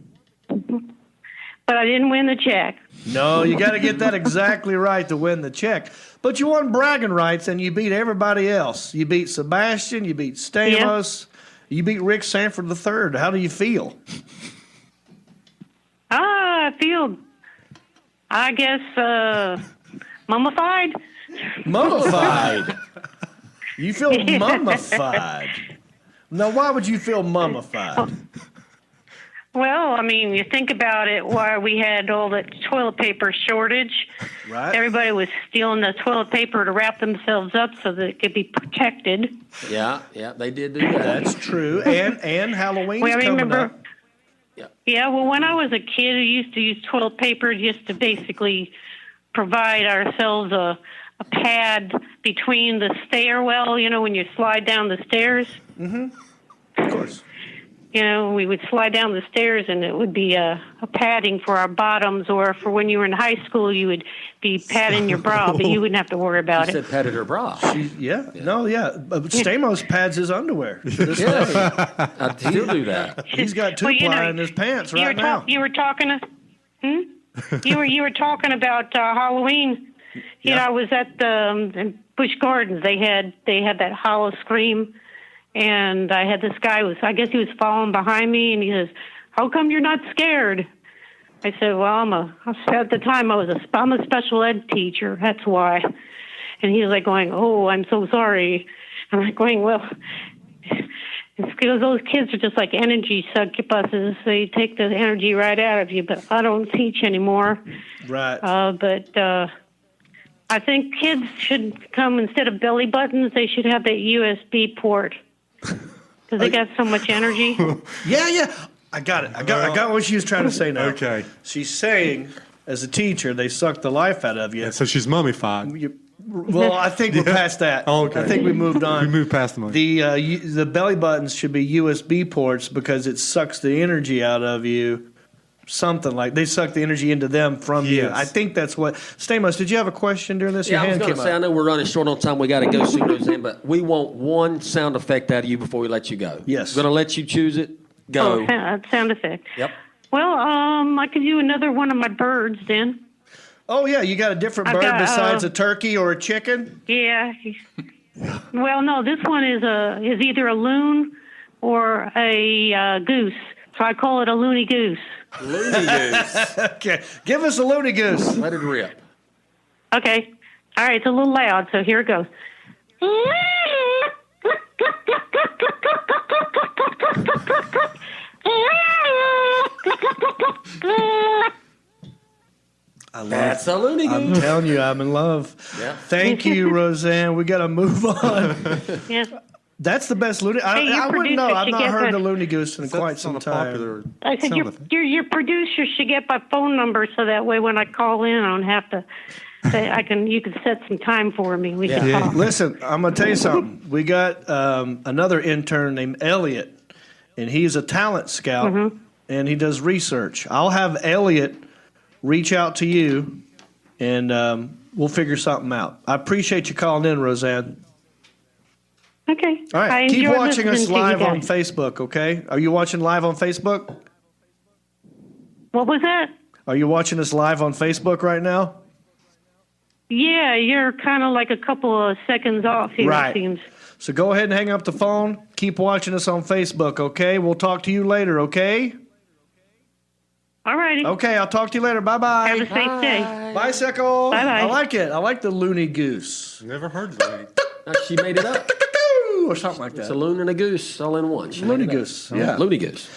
but I didn't win the check. No, you got to get that exactly right to win the check. But you won bragging rights, and you beat everybody else. You beat Sebastian. You beat Stamos. You beat Rick Sanford III. How do you feel? I feel, I guess, mummified. Mummified. You feel mummified. Now, why would you feel mummified? Well, I mean, you think about it, why we had all that toilet paper shortage. Right. Everybody was stealing the toilet paper to wrap themselves up so that it could be protected. Yeah, they did do that. That's true. And Halloween's Well, I coming remember. up. Yeah, well, when I was a kid, we used to use toilet paper just to basically provide ourselves a pad between the stairwell, when you slide down the stairs. Of course. We would slide down the stairs, and it would be a padding for our bottoms, or for when you were in high school, you would be padding your bra, but you wouldn't have to worry about You it. said padded her bra. But Stamos pads his underwear. To this day. I still do that. He's got two-ply in his pants right now. You were talking you were talking about Halloween. I was at in Busch Gardens. They had that Hollow Scream. And I had this guy I guess he was following behind me, and he says, "How come you're not scared?" I said, "Well, at the time I'm a special ed teacher. That's why." And he was like going, "Oh, I'm so sorry." I'm like going, "Well, it's because those kids are just like energy succubuses. They take the energy right out of you. But I don't teach anymore." Right. But I think kids should come, instead of belly buttons, they should have that USB port. Because they got so much energy. Yeah. I got it. I got what she was trying to say now. Okay. She's saying, as a teacher, they suck the life out of you. Yeah, so she's mummified. Well, I think we're past that. Oh, okay. I think we moved on. We moved past the mummy. The belly buttons should be USB ports because it sucks the energy out of you. Something like they suck the energy into them from you. I think that's what. Stamos, did you have a question during this? Yeah, Your I was hand going to came say, up. I know we're running short on time. We got to go soon, Roseanne, but we want one sound effect out of you before we let you go. Yes. I'm going to let you choose it. Go. Oh, sound effect. Yep. Well, I could do another one of my birds then. Oh, yeah. You got a different bird besides a turkey or a chicken? Yeah. Well, no, this one is either a loon or a goose. So I call it a loony goose. Looney Goose. Okay. Give us a loony goose. Let it rip. Okay. All right, it's a little loud, so here it goes. That's a loony goose. I'm telling you, I'm in love. Yeah. Thank you, Roseanne. We got to move on. Yeah. That's the best loony. I wouldn't know. I've not heard the loony goose in quite some time. I said your producer should get my phone number so that way when I call in, I don't have to. You can set some time for me. We can talk. Listen, I'm gonna tell you something. We got another intern named Elliot, and he's a talent scout, and he does research. I'll have Elliot reach out to you, and we'll figure something out. I appreciate you calling in, Roseanne. Okay. All right. Keep watching us live on Facebook, okay? Are you watching live on Facebook? What was that? Are you watching us live on Facebook right now? Yeah, you're kind of like a couple of seconds off here, it seems. So go ahead and hang up the phone. Keep watching us on Facebook, okay? We'll talk to you later, okay? All righty. Okay, I'll talk to you later. Bye-bye. Have a safe day. Bicycle. Bye-bye. I like it. I like the loony goose. Never heard of that. She made it up. Or something like that. It's a loon and a goose all in one. Loony goose. Yeah. Loony goose.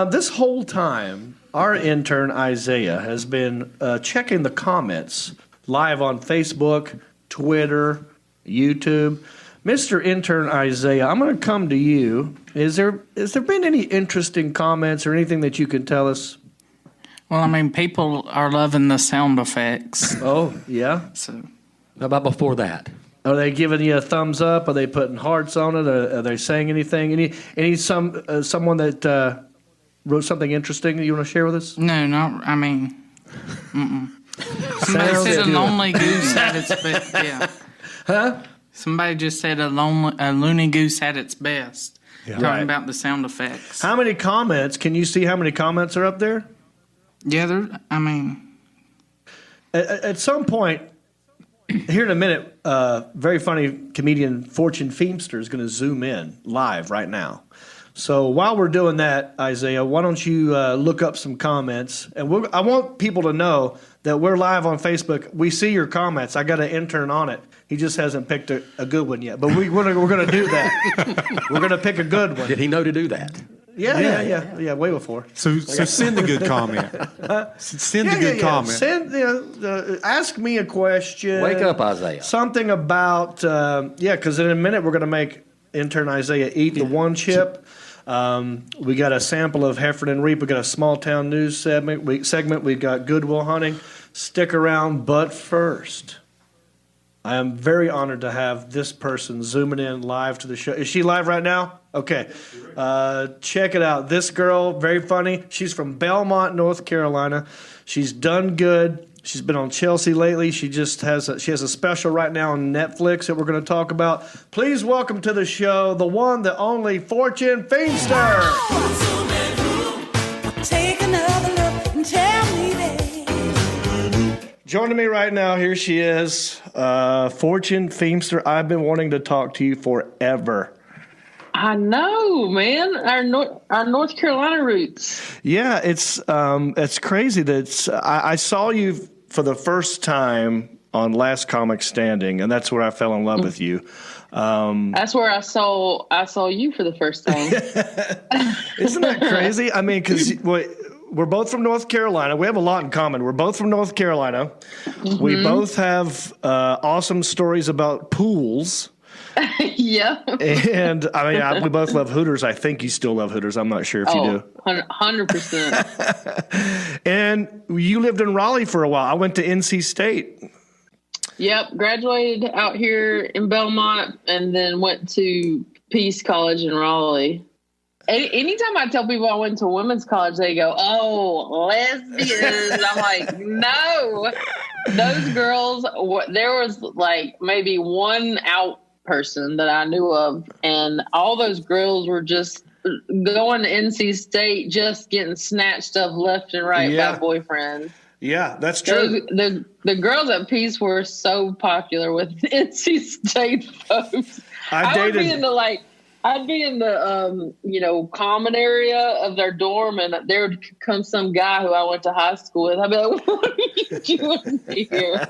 This whole time, our intern Isaiah has been checking the comments live on Facebook, Twitter, YouTube. Mr. Intern Isaiah, I'm going to come to you. Has there been any interesting comments or anything that you can tell us? Well, I mean, people are loving the sound effects. Oh, yeah? So, how about before that? Are they giving you a thumbs up? Are they putting hearts on it? Are they saying anything? Someone that wrote something interesting that you want to share with us? No, I mean, somebody said a lonely goose at its best. Yeah. Huh? Somebody just said a loony goose at its best. Yeah. Talking about the sound effects. How many comments? Can you see how many comments are up there? Yeah, At some point, here in a minute, very funny comedian Fortune Feimster is going to zoom in live right now. So while we're doing that, Isaiah, why don't you look up some comments? And I want people to know that we're live on Facebook. We see your comments. I got an intern on it. He just hasn't picked a good one yet. But we're going to do that. We're going to pick a good one. Did he know to do that? Yeah, way before. So send a good comment. Send a good comment. Send, ask me a question. Wake up, Isaiah. Something about, because in a minute we're going to make intern Isaiah eat the one chip. We got a sample of Heffernan Reap. We got a small town news segment. We got Goodwill Hunting. Stick around, but first, I am very honored to have this person zooming in live to the show. Is she live right now? Okay. Check it out. This girl, very funny. She's from Belmont, North Carolina. She's done good. She's been on Chelsea lately. She has a special right now on Netflix that we're going to talk about. Please welcome to the show the one, the only Fortune Feimster. Take another look and tell me that. Joining me right now, here she is, Fortune Feimster. I've been wanting to talk to you forever. I know, man. Our North Carolina roots. Yeah, it's crazy that I saw you for the first time on Last Comic Standing, and that's where I fell in love with you. That's where I saw you for the first time. Isn't that crazy? I mean, because we're both from North Carolina. We have a lot in common. We're both from North Carolina. Mm-hmm. We both have awesome stories about pools. Yeah. And I mean, we both love Hooters. I think you still love Hooters. I'm not sure if you do. 100%. And you lived in Raleigh for a while. I went to NC State. Yep. Graduated out here in Belmont and then went to Peace College in Raleigh. Anytime I tell people I went to women's college, they go, "Oh, lesbians." I'm like, no. Those girls, there was like maybe one out person that I knew of, and all those girls were just going to NC State, just getting snatched up left and right by boyfriends. Yeah, that's true. The girls at Peace were so popular with NC State folks. I'd be in the common area of their dorm, and there would come some guy who I went to high school with. I'd be like, "What are you doing here?"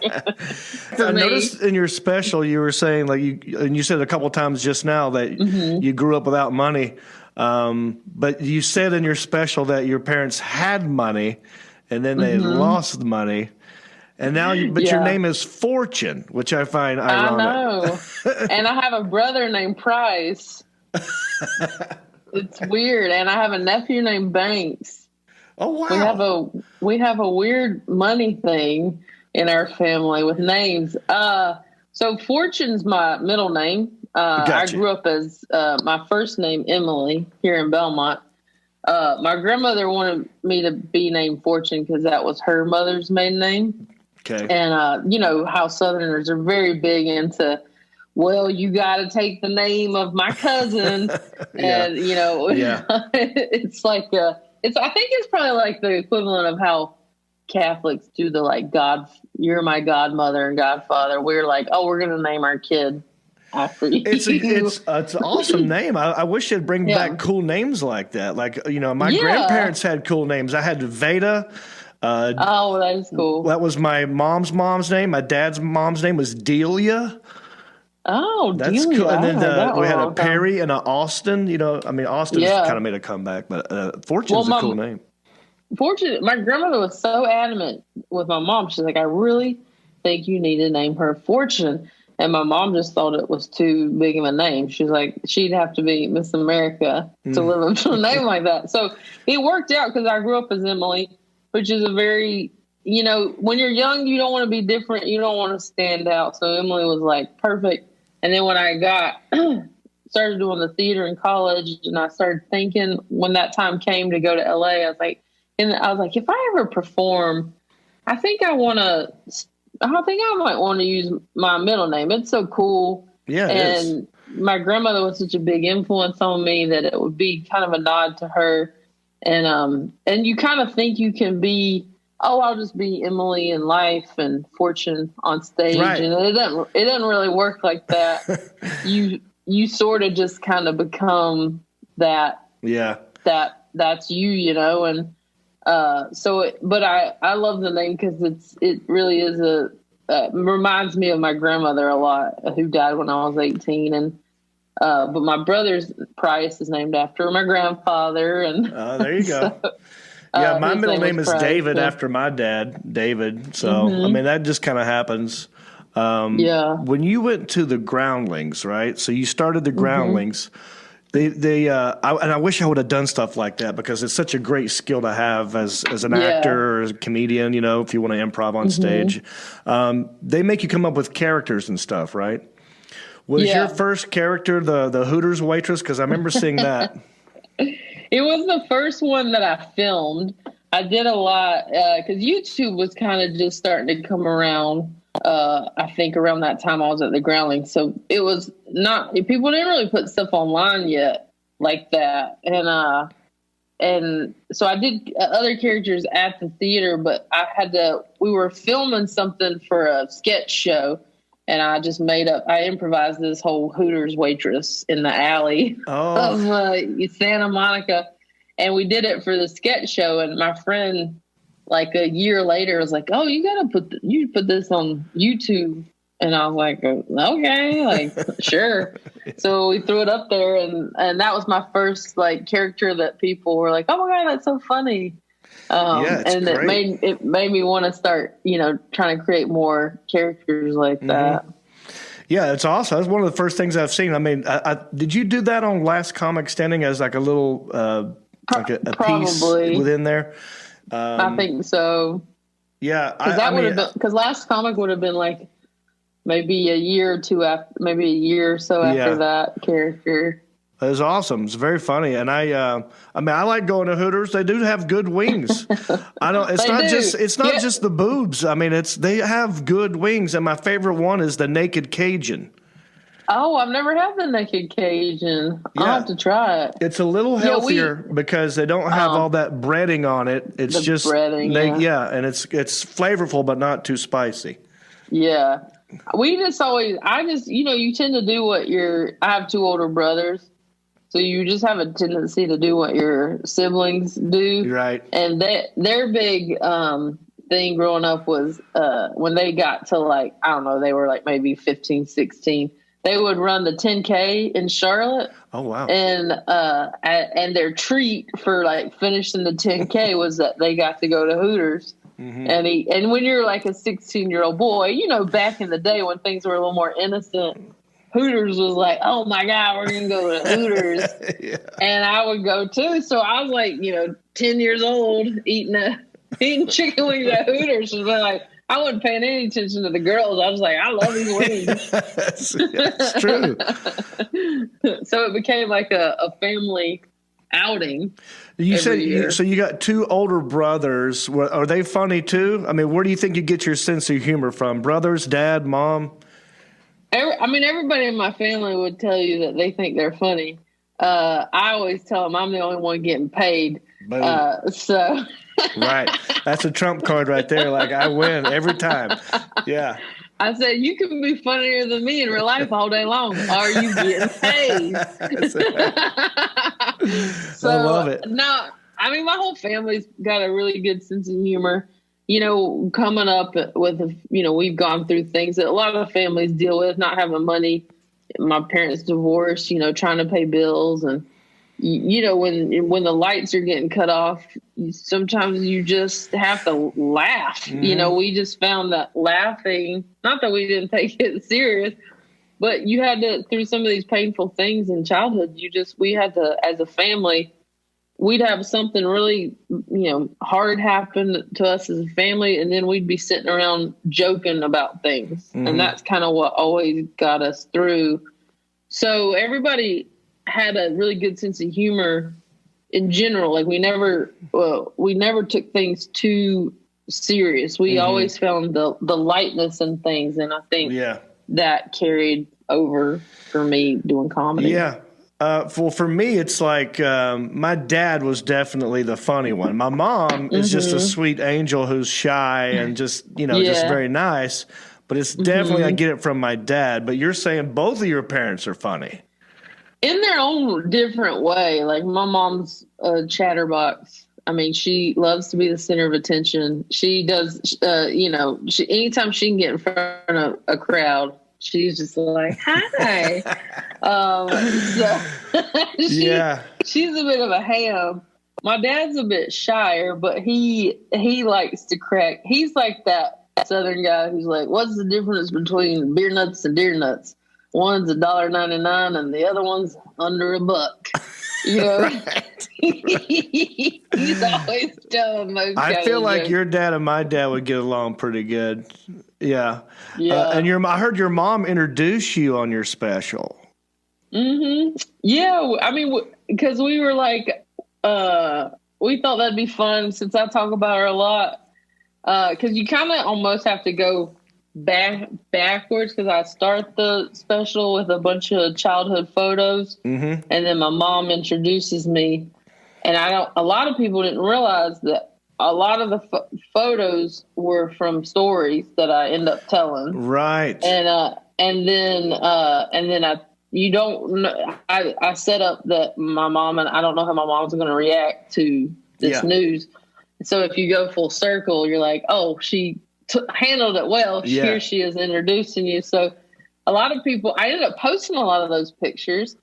I noticed in your special you were saying, like, you said a couple of times just now that you grew up without money, but you said in your special that your parents had money and then they lost the money. And now, your name is Fortune, which I find ironic. I know. And I have a brother named Price. It's weird. And I have a nephew named Banks. Oh, wow. We have a weird money thing in our family with names. So Fortune's my middle name. I grew up as my first name, Emily, here in Belmont. My grandmother wanted me to be named Fortune because that was her mother's maiden name. Okay. And you know how Southerners are very big into, well, you got to take the name of my cousin. And, it's like, I think it's probably like the equivalent of how Catholics do the, like, you're my godmother and godfather. We're like, oh, we're going to name our kid after you. It's an awesome name. I wish they'd bring back cool names like that. Like, my grandparents had cool names. I had Veda. That is cool. That was my mom's name. My dad's mom's name was Delia. Oh, that's Delia. cool. And then we had a Perry and an Austin. Austin's kind of made a comeback, but Fortune's a cool name. Fortune. My grandmother was so adamant with my mom. She's like, I really think you need to name her Fortune. And my mom just thought it was too big of a name. She's like, she'd have to be Miss America to live up to a name like that. So it worked out because I grew up as Emily, which is a very, when you're young, you don't want to be different. You don't want to stand out. So Emily was like, perfect. And then when I started doing the theater in college, and I started thinking when that time came to go to LA, I was like, if I ever perform, I think I might want to use my middle name. It's so cool. Yeah. And my grandmother was such a big influence on me that it would be kind of a nod to her. And you kind of think you can be, I'll just be Emily in life and Fortune on stage. Right. And it doesn't really work like that. You sort of just kind of become that. Yeah. That's you, and but I love the name because it really is reminds me of my grandmother a lot, who died when I was 18. And But my brother's Price is named after my grandfather, and there you go. Yeah, my middle name is Price, David yeah. after my dad, David. So I mean, that just kind of happens. Yeah. When you went to the Groundlings, right? So you started the Groundlings. I wish I would have done stuff like that because it's such a great skill to have as an actor or as a comedian, if you want to improv on stage. They make you come up with characters and stuff, right? Was your first character the Hooters waitress? Because I remember seeing that. It was the first one that I filmed. I did a lot because YouTube was kind of just starting to come around. I think around that time I was at the Groundlings. So it was not, people didn't really put stuff online yet like that. And so I did other characters at the theater, but we were filming something for a sketch show. And I just I improvised this whole Hooters waitress in the alley of Santa Monica. And we did it for the sketch show. And my friend, like a year later, was like, "Oh, you got to put this on YouTube." And I was like, "Okay, like, sure." So we threw it up there. And that was my first like character that people were like, "Oh my God, that's so funny." And great. it made me want to start, trying to create more characters like that. Yeah, it's awesome. That's one of the first things I've seen. I mean, did you do that on Last Comic Standing as like a little like a piece within there? I think so. Yeah, because Last Comic would have been like maybe a year or two after, maybe a year or so after that character. It was awesome. It's very funny, and I like going to Hooters. They do have good wings. It's not just the boobs. I mean, they have good wings, and my favorite one is the Naked Cajun. Oh, I've never had the Naked Cajun. I'll have to try it. It's a little healthier because they don't have all that breading on it. It's just breading, and it's flavorful but not too spicy. Yeah, you tend to do what I have two older brothers. So you just have a tendency to do what your siblings do. Right. And their big thing growing up was when they got to like, I don't know, they were like maybe 15, 16, they would run the 10K in Charlotte. Oh, wow. And their treat for like finishing the 10K was that they got to go to Hooters. Mm-hmm. And when you're like a 16-year-old boy, back in the day when things were a little more innocent, Hooters was like, oh my God, we're going to go to Hooters. Yeah. And I would go too. So I was like, 10 years old eating chicken wings at Hooters. And like, I wasn't paying any attention to the girls. I was like, I love these wings. That's true. So it became like a family outing. You said, so you got two older brothers. Are they funny too? I mean, where do you think you get your sense of humor from? Brothers, dad, mom? Everybody in my family would tell you that they think they're funny. I always tell them I'm the only one getting paid. So right, that's a trump card right there. Like I win every time. Yeah. I said you can be funnier than me in real life all day long. Are you getting paid? So, I love it. No, my whole family's got a really good sense of humor. Coming up with, we've gone through things that a lot of families deal with, not having money. My parents divorced, trying to pay bills. And, when the lights are getting cut off, sometimes you just have to laugh. Mm-hmm. We just found that laughing, not that we didn't take it serious, but you had to, through some of these painful things in childhood, we had to, as a family, we'd have something really, hard happen to us as a family, and then we'd be sitting around joking about things. Mm-hmm. And that's kind of what always got us through. So everybody had a really good sense of humor in general. Like we never took things too serious. We always found the lightness in things. And I think that carried over for me doing comedy. Yeah. For me, it's like my dad was definitely the funny one. My mom is just a sweet angel who's shy and just very nice. But it's definitely I get it from my dad. But you're saying both of your parents are funny. In their own different way. Like my mom's a chatterbox. She loves to be the center of attention. She does, anytime she can get in front of a crowd, she's just like, hi. So Yeah. she's a bit of a ham. My dad's a bit shyer, but he likes to crack. He's like that Southern guy who's like, "What's the difference between beer nuts and deer nuts? One's $1.99 and the other one's under $1." You know, he's always telling those. I feel like jokes. your dad and my dad would get along pretty good. Yeah. Yeah. And I heard your mom introduce you on your special. Mm-hmm. Yeah, I mean, because we were like, we thought that'd be fun since I talk about her a lot. Because you kind of almost have to go backwards, because I start the special with a bunch of childhood photos, and then my mom introduces me, and a lot of people didn't realize that a lot of the photos were from stories that I end up telling. Right. And then you don't know, I set up that my mom, and I don't know how my mom's going to react to this news. So if you go full circle, you're like, oh, she handled it well. Yeah. Here she is introducing you. So a lot of people, I ended up posting a lot of those pictures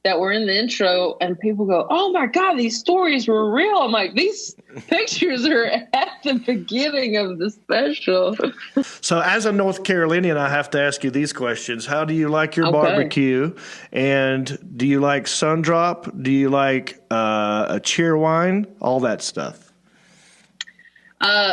that were in the intro, and people go, oh my God, these stories were real. I'm like, these pictures are at the beginning of the special. So as a North Carolinian, I have to ask you these questions. How do you like your barbecue? And do you like Sundrop? Do you like a cheer wine? All that stuff.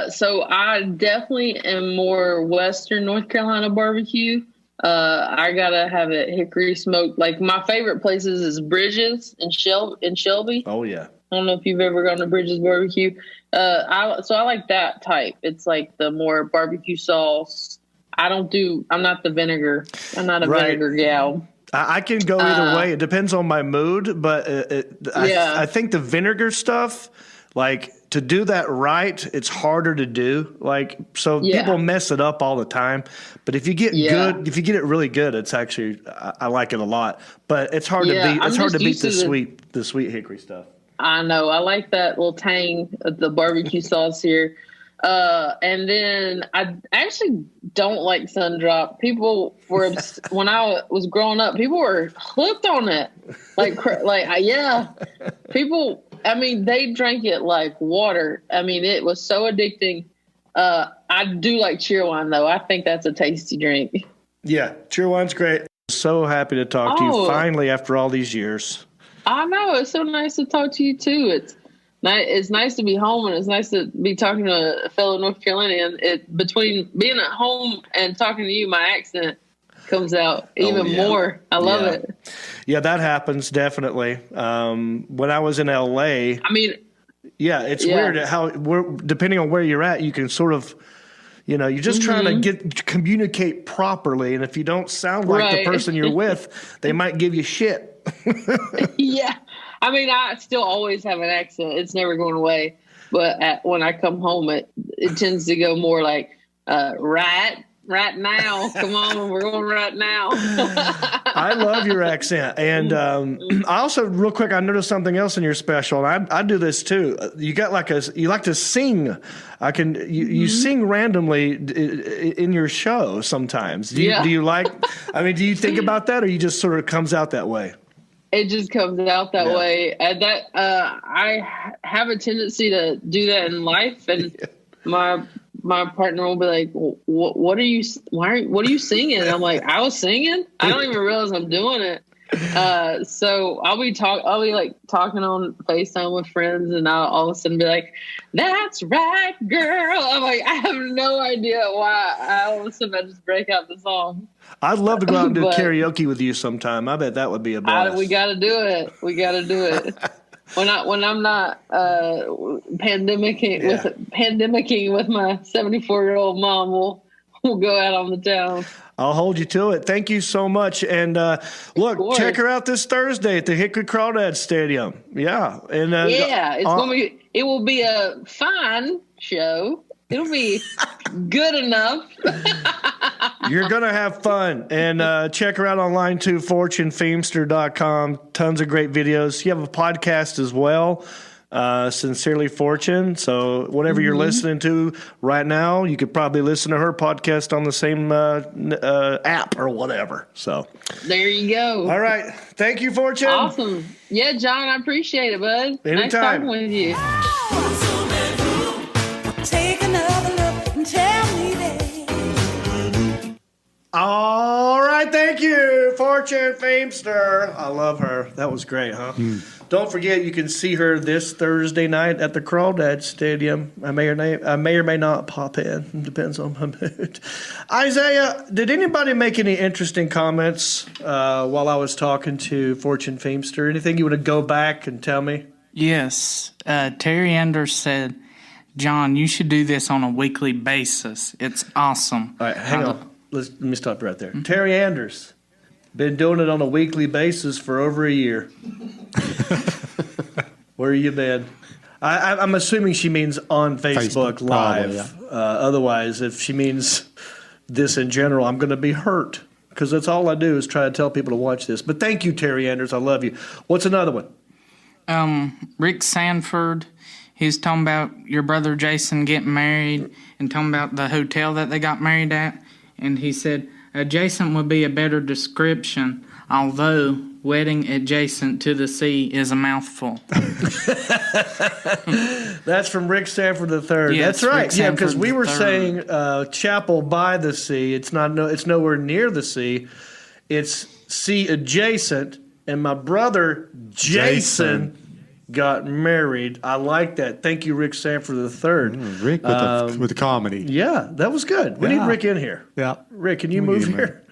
So I definitely am more Western North Carolina barbecue. I gotta have it hickory smoked. Like my favorite places is Bridges in Shelby. Oh yeah. I don't know if you've ever gone to Bridges barbecue. I like that type. It's like the more barbecue sauce. I'm not the vinegar. I'm not a vinegar gal. I can go either way. It depends on my mood, but I think the vinegar stuff, like to do that right, it's harder to do. Like, so people mess it up all the time. But if you get if you get it really good, it's actually, I like it a lot. But it's hard to beat. It's hard to beat the sweet hickory stuff. I know. I like that little tang of the barbecue sauce here. And then I actually don't like Sundrop. People were, when I was growing up, people were hooked on it. People, I mean, they drank it like water. I mean, it was so addicting. I do like cheer wine, though. I think that's a tasty drink. Yeah, cheer wine's great. So happy to talk to you finally after all these years. I know. It's so nice to talk to you, too. It's nice to be home, and it's nice to be talking to a fellow North Carolinian. Between being at home and talking to you, my accent comes out even more. I love it. Yeah, that happens definitely. When I was in LA, I mean, it's weird how depending on where you're at, you can sort of, you're just trying to communicate properly, and if you don't sound like the person you're with, they might give you shit. Yeah. I mean, I still always have an accent. It's never going away. But when I come home, it tends to go more like, right now. Come on, we're going right now. I love your accent. And I also, real quick, I noticed something else in your special. And I do this too. You got you like to sing. You sing randomly in your show sometimes. Do you like, I mean, do you think about that, or you just sort of comes out that way? It just comes out that way. And I have a tendency to do that in life, and my partner will be like, "What are you singing?" And I'm like, "I was singing. I don't even realize I'm doing it." So I'll be talking on FaceTime with friends, and I'll all of a sudden be like, "That's right, girl." I'm like, I have no idea why. All of a sudden I just break out the song. I'd love to go out and do karaoke with you sometime. I bet that would be a blast. We got to do it. When I'm not pandemicking with my 74-year-old mom, we'll go out on the town. I'll hold you to it. Thank you so much. And look, check her out this Thursday at the Hickory Crawdad Stadium. Yeah, and it will be a fine show. It'll be good enough. You're going to have fun. And check her out online, too, fortunefeimster.com. Tons of great videos. You have a podcast as well. Sincerely Fortune. So whatever you're listening to right now, you could probably listen to her podcast on the same app or whatever. So There you go. all right. Thank you, Fortune. Awesome. Yeah, John, I appreciate it, bud. Nice Anytime. talking with you. Take another look and tell me that. All right, thank you, Fortune Feimster. I love her. That was great, huh? Don't forget, you can see her this Thursday night at the Crawdad Stadium. I may or may not pop in. It depends on my mood. Isaiah, did anybody make any interesting comments while I was talking to Fortune Feimster? Anything you want to go back and tell me? Yes. Terry Anders said, John, you should do this on a weekly basis. It's awesome. All right, hang on. Let me stop right there. Terry Anders, been doing it on a weekly basis for over a year. Where you been? I'm assuming she means on Facebook Live. Probably, Otherwise, if she means this in general, I'm going to be hurt because that's all I do is try to tell people to watch this. But thank you, Terry Anders. I love you. What's another one? Rick Sanford, he's talking about your brother Jason getting married and talking about the hotel that they got married at. And he said, adjacent would be a better description, although wedding adjacent to the sea is a mouthful. That's from Rick Sanford III. Yes, That's right. Rick Yeah, because we Sanford were III. saying chapel by the sea. It's nowhere near the sea. It's sea adjacent. And my brother Jason got married. I like that. Thank you, Rick Sanford III. Rick with the comedy. Yeah, that was good. We need Rick in here. Yeah. Rick, can you move here?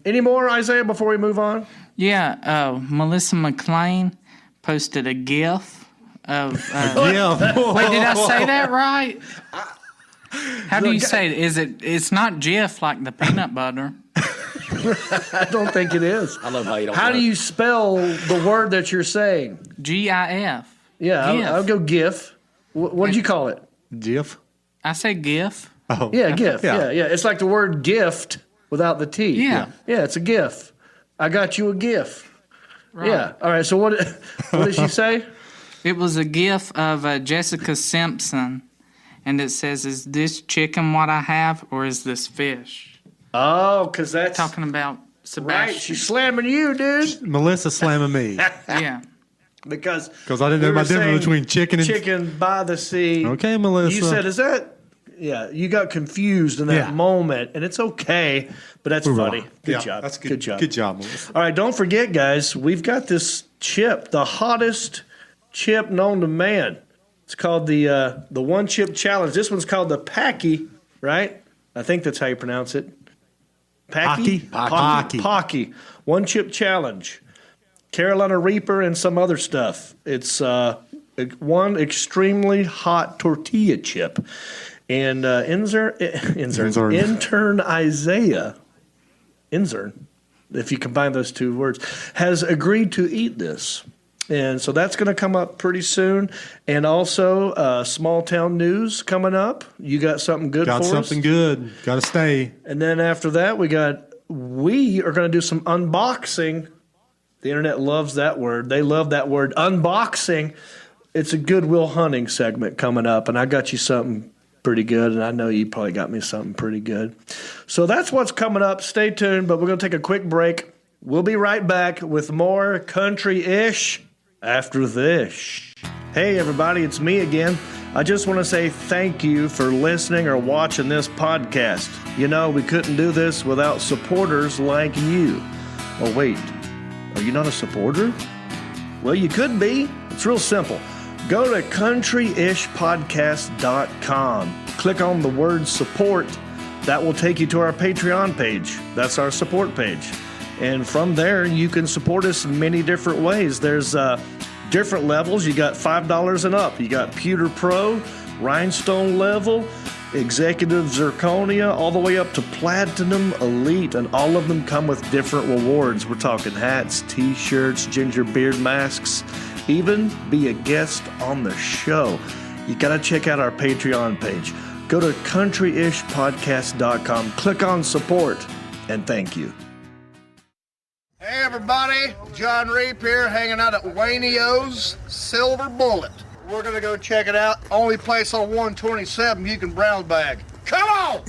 Any more, Isaiah, before we move on? Yeah, Melissa McLean posted a GIF of. Yeah. Wait, did I say that right? How do you say it? It's not GIF like the peanut butter. I don't think it is. I love how you don't. How do you spell the word that you're saying? GIF. Yeah, GIF. I'll go GIF. What did you call it? GIF? I said GIF. Oh. Yeah, GIF. Yeah. Yeah. It's like the word gift without the T. Yeah. Yeah, it's a GIF. I got you a GIF. Right. Yeah. All right. So what did she say? It was a GIF of Jessica Simpson, and it says, "Is this chicken what I have, or is this fish?" Oh, because that's Talking about Sebastian. right. She's slamming you, dude. Melissa slamming me. Yeah. Because I didn't know we my were difference saying between chicken and... by the sea. Okay, Melissa. You said, is that? Yeah, you got confused in that moment, and it's okay, but that's funny. Good job. That's good. Good job. Good job, Melissa. All right, don't forget, guys, we've got this chip, the hottest chip known to man. It's called the One Chip Challenge. This one's called the Packy, right? I think that's how you pronounce it. Packy? Packy. One Chip Challenge. Carolina Reaper and some other stuff. It's one extremely hot tortilla chip. And intern Isaiah, if you combine those two words, has agreed to eat this. And so that's going to come up pretty soon. And also, small town news coming up. You got something good for us? Got something good. Got to stay. And then after that, we are going to do some unboxing. The internet loves that word. They love that word, unboxing. It's a Goodwill Hunting segment coming up, and I got you something pretty good, and I know you probably got me something pretty good. So that's what's coming up. Stay tuned, but we're going to take a quick break. We'll be right back with more country-ish after this. Hey, everybody, it's me again. I just want to say thank you for listening or watching this podcast. You know, we couldn't do this without supporters like you. Oh, wait. Are you not a supporter? Well, you could be. It's real simple. Go to countryishpodcast.com. Click on the word support. That will take you to our Patreon page. That's our support page. And from there, you can support us in many different ways. There's different levels. You got $5 and up. You got Pewter Pro, Rhinestone level, Executive Zirconia, all the way up to Platinum Elite, and all of them come with different rewards. We're talking hats, t-shirts, ginger beard masks, even be a guest on the show. You got to check out our Patreon page. Go to countryishpodcast.com, click on support, and thank you. Hey, everybody. John Reap here, hanging out at Wayneo's Silver Bullet. We're gonna go check it out. Only place on 127 you can brown bag. Come on!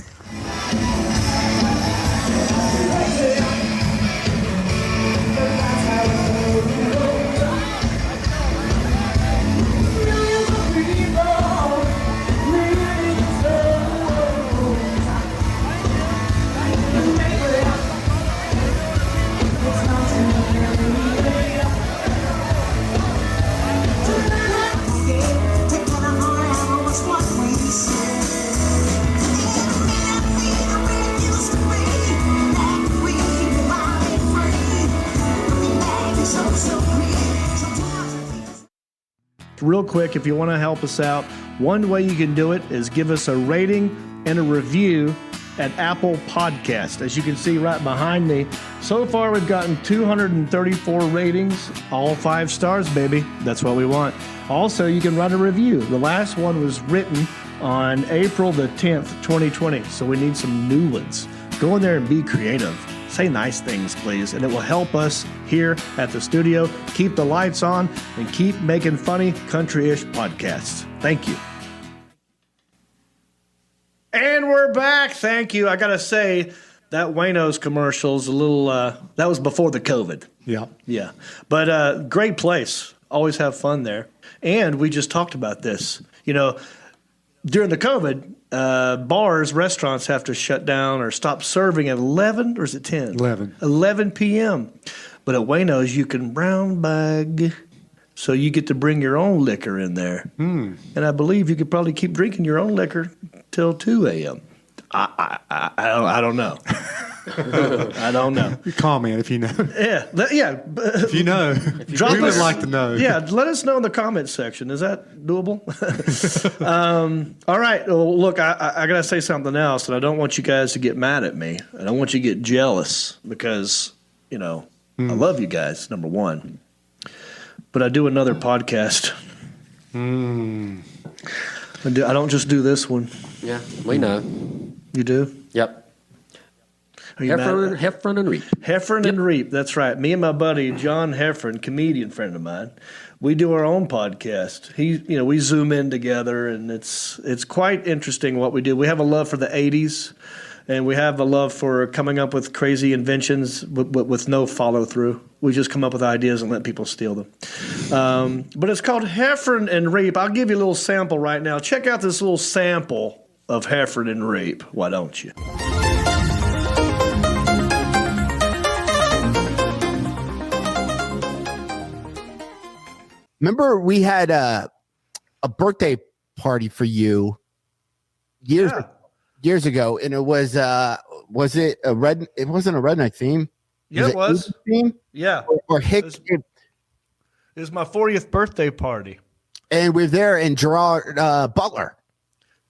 Real quick, if you want to help us out, one way you can do it is give us a rating and a review at Apple Podcast. As you can see right behind me, so far we've gotten 234 ratings, all 5 stars, baby. That's what we want. Also, you can write a review. The last one was written on April the 10th, 2020, so we need some new ones. Go in there and be creative. Say nice things, please, and it will help us here at the studio keep the lights on and keep making funny country-ish podcasts. Thank you. And we're back. Thank you. I got to say, that Wayno's commercial's a little, that was before the COVID. Yeah. Yeah. But great place. Always have fun there. And we just talked about this. You know, during the COVID, bars, restaurants have to shut down or stop serving at 11, or is it 10? 11. 11 p.m. But at Wayno's, you can brown bag, so you get to bring your own liquor in there. And I believe you could probably keep drinking your own liquor till 2 a.m. I don't know. I don't know. Comment if you know. Yeah. If you know, we would like to know. Yeah, let us know in the comments section. Is that doable? All right. Well, look, I got to say something else, and I don't want you guys to get mad at me. I don't want you to get jealous because, you know, I love you guys, number one. But I do another podcast. I don't just do this one. Yeah, we know. You do? Yep. Heffron and Reap. Heffron and Reap, that's right. Me and my buddy John Heffron, comedian friend of mine, we do our own podcast. We zoom in together, and it's quite interesting what we do. We have a love for the 80s, and we have a love for coming up with crazy inventions with no follow through. We just come up with ideas and let people steal them. But it's called Heffron and Reap. I'll give you a little sample right now. Check out this little sample of Heffron and Reap. Why don't you? Remember we had a birthday party for you years ago, and it was it a red? It wasn't a redneck theme. Yeah, it was. Theme? Yeah. Or Hick. It was my 40th birthday party. And we're there, and Gerard Butler.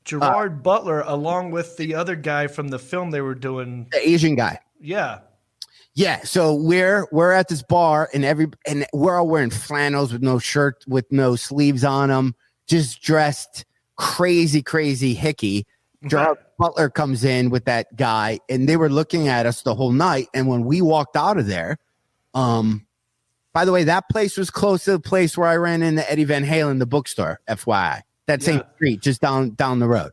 Gerard Butler, along with the other guy from the film they were doing. The Asian guy. Yeah. Yeah, so we're at this bar, and we're all wearing flannels with no shirt, with no sleeves on them, just dressed crazy hickey. Gerard Butler comes in with that guy, and they were looking at us the whole night. And when we walked out of there, by the way, that place was close to the place where I ran into Eddie Van Halen, the bookstore. FYI, that same street, just down the road.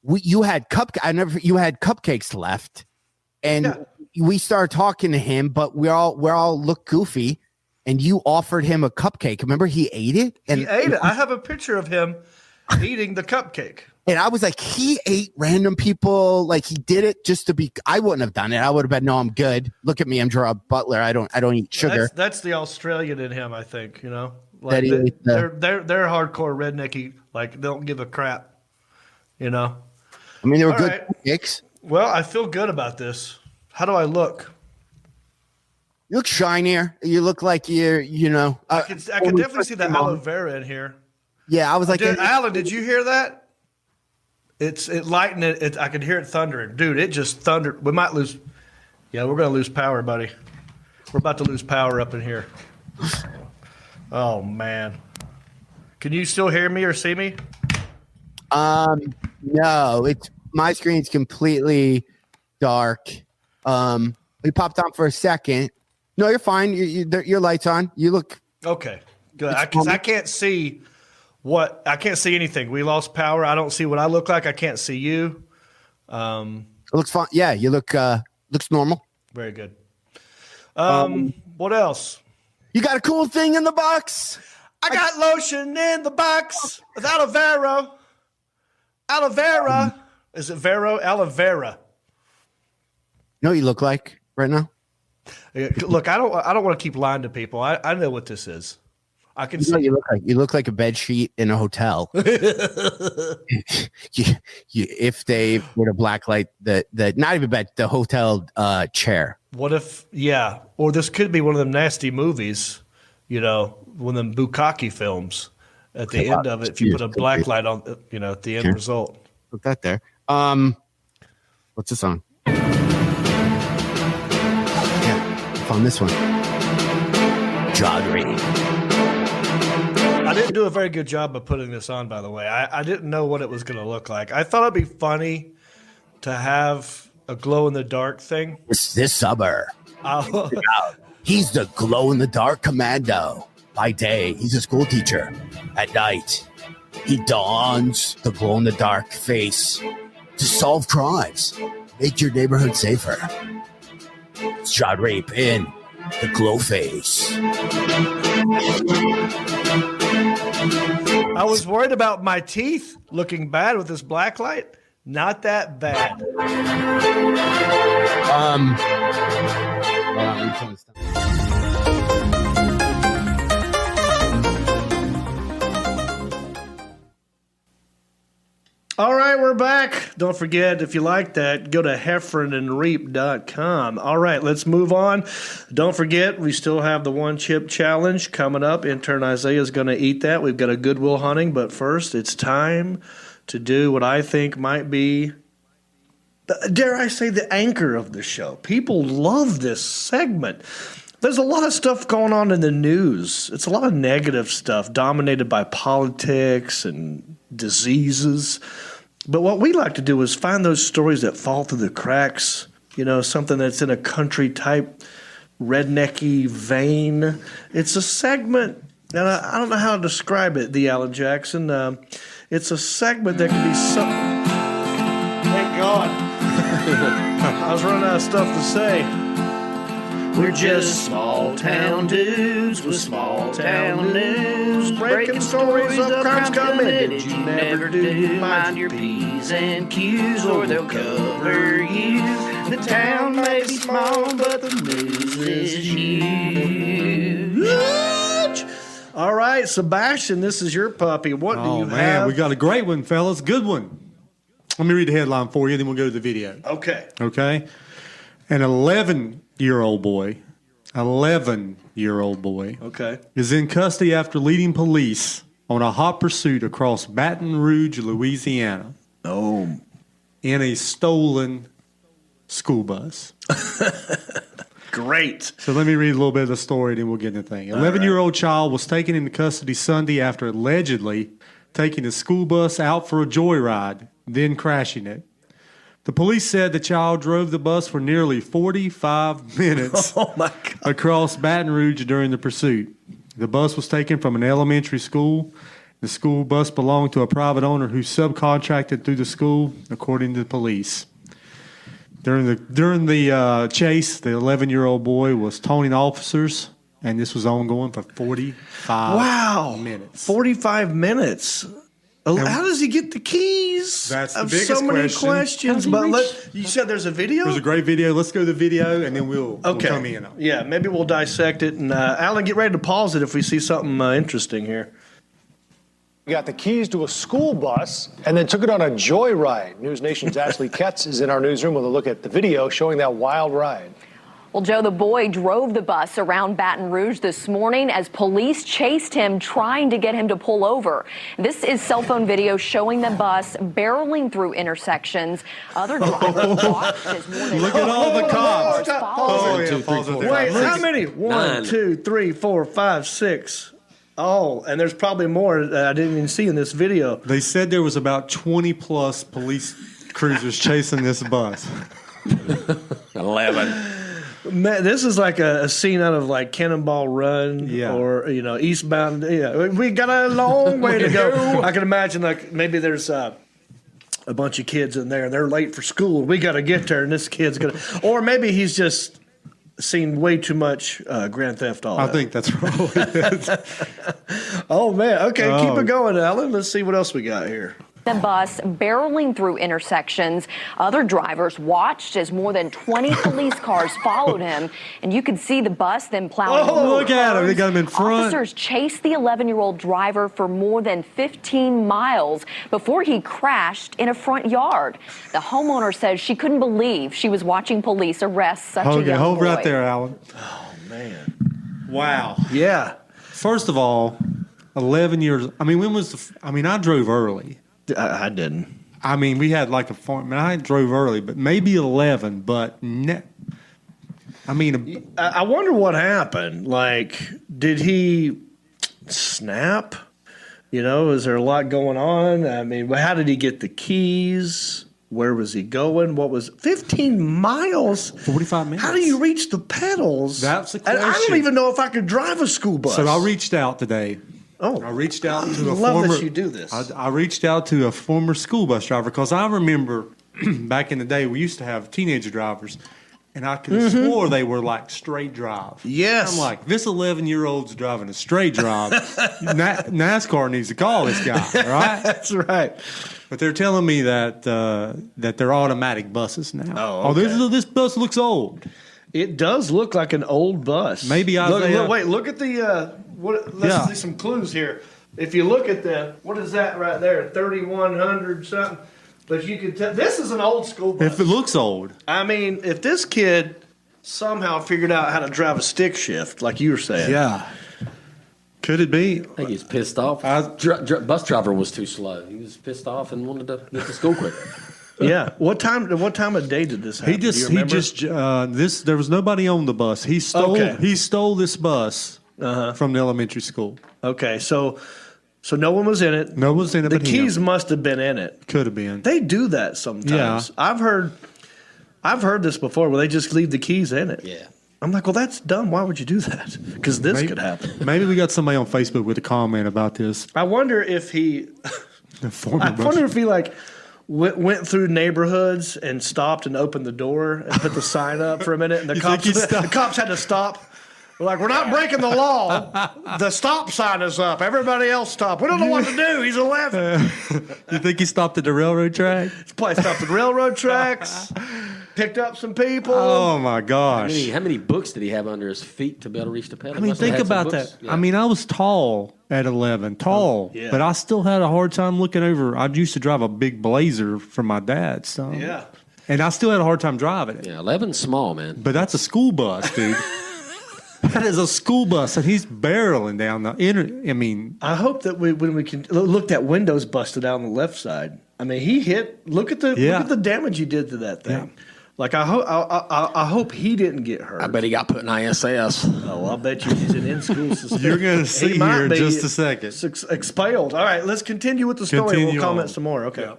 You had cupcakes left, and we started talking to him, but we all looked goofy, and you offered him a cupcake. Remember, he ate it. And he ate it. I have a picture of him eating the cupcake. And I was like, he ate random people. Like, he did it just to be. I wouldn't have done it. I would have been, no, I'm good. Look at me, I'm Gerard Butler. I don't eat sugar. That's the Australian in him, I think. You know, like they're hardcore rednecky. Like, they don't give a crap. You know. I mean, they were good cupcakes. Well, I feel good about this. How do I look? You look shinier. You look like you're, I can definitely see the aloe vera in here. Yeah, I was like, Alan, did you hear that? It lightened it. I could hear it thundering. Dude, it just thundered. We might lose. Yeah, we're going to lose power, buddy. We're about to lose power up in here. Oh, man. Can you still hear me or see me? No, my screen's completely dark. You popped on for a second. No, you're fine. Your light's on. You look okay. Good. Because I can't see I can't see anything. We lost power. I don't see what I look like. I can't see you. It looks fine. Yeah, you look looks normal. Very good. What else? You got a cool thing in the box. I got lotion in the box with aloe vera. Aloe vera. Is it Vero? Aloe vera. You know what you look like right now? Look, I don't want to keep lying to people. I know what this is. I can see. You look like a bed sheet in a hotel. If they were to blacklight the not even bed, the hotel chair. What if, yeah, or this could be one of them nasty movies, one of them bukkake films. At the end of it, if you put a black light on, at the end result. Put that there. What's this on? Yeah, found this one. Joyride. I didn't do a very good job of putting this on, by the way. I didn't know what it was going to look like. I thought it'd be funny to have a glow-in-the-dark thing. This summer. He's the glow-in-the-dark commando. By day, he's a school teacher. At night, he dons the glow-in-the-dark face to solve crimes, make your neighborhood safer. It's Joyride in the glow face. I was worried about my teeth looking bad with this black light. Not that bad. All right, we're back. Don't forget, if you like that, go to heffronandreap.com. All right, let's move on. Don't forget, we still have the one chip challenge coming up. Intern Isaiah is going to eat that. We've got a Goodwill Hunting, but first, it's time to do what I think might be, dare I say, the anchor of the show. People love this segment. There's a lot of stuff going on in the news. It's a lot of negative stuff dominated by politics and diseases. But what we like to do is find those stories that fall through the cracks, something that's in a country type rednecky vein. It's a segment, and I don't know how to describe it, the Alan Jackson. It's a segment that can be Thank God. I was running out of stuff to say. We're just small town dudes with small town news, breaking stories of crimes committed you never do. Mind your P's and Q's or they'll cover you. The town may be small, but the news is huge. All right, Sebastian, this is your puppy. What do you have? We got a great one, fellas. Good one. Let me read the headline for you, then we'll go to the video. Okay. An 11-year-old boy, okay, is in custody after leading police on a hot pursuit across Baton Rouge, Louisiana. Oh. In a stolen school bus. Great. So let me read a little bit of the story, then we'll get into the thing. 11-year-old child was taken into custody Sunday after allegedly taking a school bus out for a joyride, then crashing it. The police said the child drove the bus for nearly 45 minutes across Baton Rouge during the pursuit. The bus was taken from an elementary school. The school bus belonged to a private owner who subcontracted through the school, according to the police. During the chase, the 11-year-old boy was taunting officers, and this was ongoing for 45 minutes. 45 minutes. How does he get the keys? That's the biggest question. So many questions. But you said there's a video? There's a great video. Let's go to the video, and then we'll come in. Yeah, maybe we'll dissect it. And Alan, get ready to pause it if we see something interesting here. We got the keys to a school bus and then took it on a joyride. News Nation's Ashley Ketz is in our newsroom with a look at the video showing that wild ride. Well, Joe, the boy drove the bus around Baton Rouge this morning as police chased him, trying to get him to pull over. This is cell phone video showing the bus barreling through intersections. Other drivers watched as more than Look at all the cops. Wait, how many? 1, 2, 3, 4, 5, 6. Oh, and there's probably more that I didn't even see in this video. They said there was about 20 plus police cruisers chasing this bus. 11. Man, this is like a scene out of like Cannonball Run or, Eastbound. Yeah, we got a long way to go. I can imagine like maybe there's a bunch of kids in there and they're late for school. We got to get there and this kid's going to, or maybe he's just seen way too much Grand Theft Auto. I think that's right. Oh, man. Okay, keep it going, Alan. Let's see what else we got here. The bus barreling through intersections. Other drivers watched as more than 20 police cars followed him, and you could see the bus then plowing. Oh, look at him. They got him in front. Officers chased the 11-year-old driver for more than 15 miles before he crashed in a front yard. The homeowner says she couldn't believe she was watching police arrest such a young hold boy. right there, Alan. Oh, man. Wow. Yeah. First of all, 11 years. I mean, I drove early. I didn't. I mean, we had like a farm. I drove early, but maybe 11. But I wonder what happened. Like, did he snap? Is there a lot going on? I mean, how did he get the keys? Where was he going? What was 15 miles? 45 minutes. How do you reach the pedals? That's the question. I don't even know if I could drive a school bus. So I reached out today. Oh, I reached out to a love former. that you do this. I reached out to a former school bus driver because I remember back in the day we used to have teenager drivers, and I could have swore they were like straight drive. Yes, I'm like, this 11-year-old's driving a straight drive. NASCAR needs to call this guy, right? That's right. But they're telling me that they're automatic buses now. Oh, okay. This bus looks old. It does look like an old bus. Maybe look at the. Let's see some clues here. If you look at what is that right there? 3100 something. But you can tell this is an old school bus. If it looks old. I mean, if this kid somehow figured out how to drive a stick shift, like you were saying. Yeah. Could it be? I think he's pissed off. Bus driver was too slow. He was pissed off and wanted to get to school quicker. Yeah. What time of day did this happen? There was nobody on the bus. He stole this bus from the elementary school. Okay, so no one was in it. No one was in it. The keys must have been in it. Could have been. They do that sometimes. Yeah. I've heard this before where they just leave the keys in it. Yeah. I'm like, well, that's dumb. Why would you do that? Because this could happen. Maybe we got somebody on Facebook with a comment about this. I wonder if he. Went through neighborhoods and stopped and opened the door and put the sign up for a minute, and the cops had to stop. We're like, we're not breaking the law. The stop sign is up. Everybody else stop. We don't know what to do. He's 11. You think he stopped at the railroad track? He probably stopped at railroad tracks, picked up some people. Oh, my gosh. How many books did he have under his feet to be able to reach the pedal? I mean, think about that. Yeah. I mean, I was tall at 11, but I still had a hard time looking over. I used to drive a big Blazer from my dad, so. Yeah. And I still had a hard time driving it. Yeah, 11's small, man. But that's a school bus, dude. That is a school bus, and he's barreling down the I mean, I hope that when we can look, that window's busted out on the left side. I mean, he hit. Look at the damage he did to that thing. Yeah. Like I hope he didn't get hurt. I bet he got put in ISS. Oh, I'll bet you he's an in-school suspension. You're going to see here in just a second. Expelled. All right, let's continue with the story. We'll comment some more. Okay. Yeah.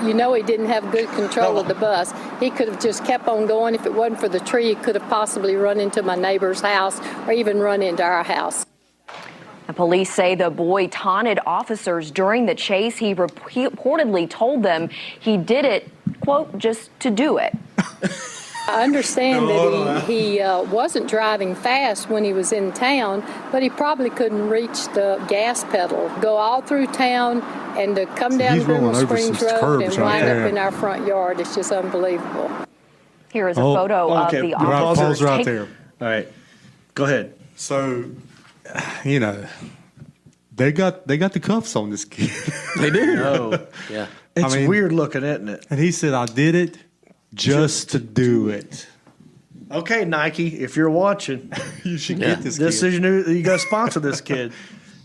You know, he didn't have good control of the bus. He could have just kept on going. If it wasn't for the tree, he could have possibly run into my neighbor's house or even run into our house. The police say the boy taunted officers during the chase. He reportedly told them he did it, quote, just to do it. I understand that he wasn't driving fast when he was in town, but he probably couldn't reach the gas pedal. Go all through town and to come down Greenville Springs Road and wind up in our front yard. It's just unbelievable. Here is a photo of the officers. Right there. All right, go ahead. So, you know, they got the cuffs on this kid. They do. Oh, yeah. It's weird looking, isn't it? And he said, I did it just to do it. Okay, Nike, if you're watching, you should get this kid. This is you got to sponsor this kid.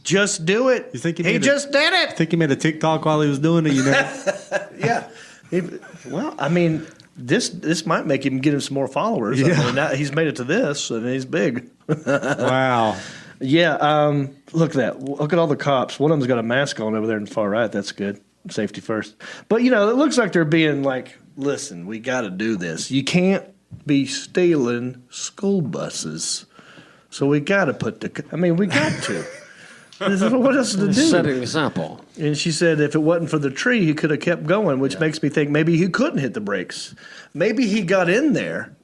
Just do it. You think he just did it? Think he made a TikTok while he was doing it, you know? Yeah. Well, I mean, this might make him get him some more followers. Yeah. I mean, now he's made it to this, and he's big. Wow. Yeah, look at that. Look at all the cops. One of them's got a mask on over there in the far right. That's good. Safety first. But, you know, it looks like they're being like, listen, we got to do this. You can't be stealing school buses. So we got to put we got to. What else to do? Set an example. And she said if it wasn't for the tree, he could have kept going, which makes me think maybe he couldn't hit the brakes. Maybe he got in there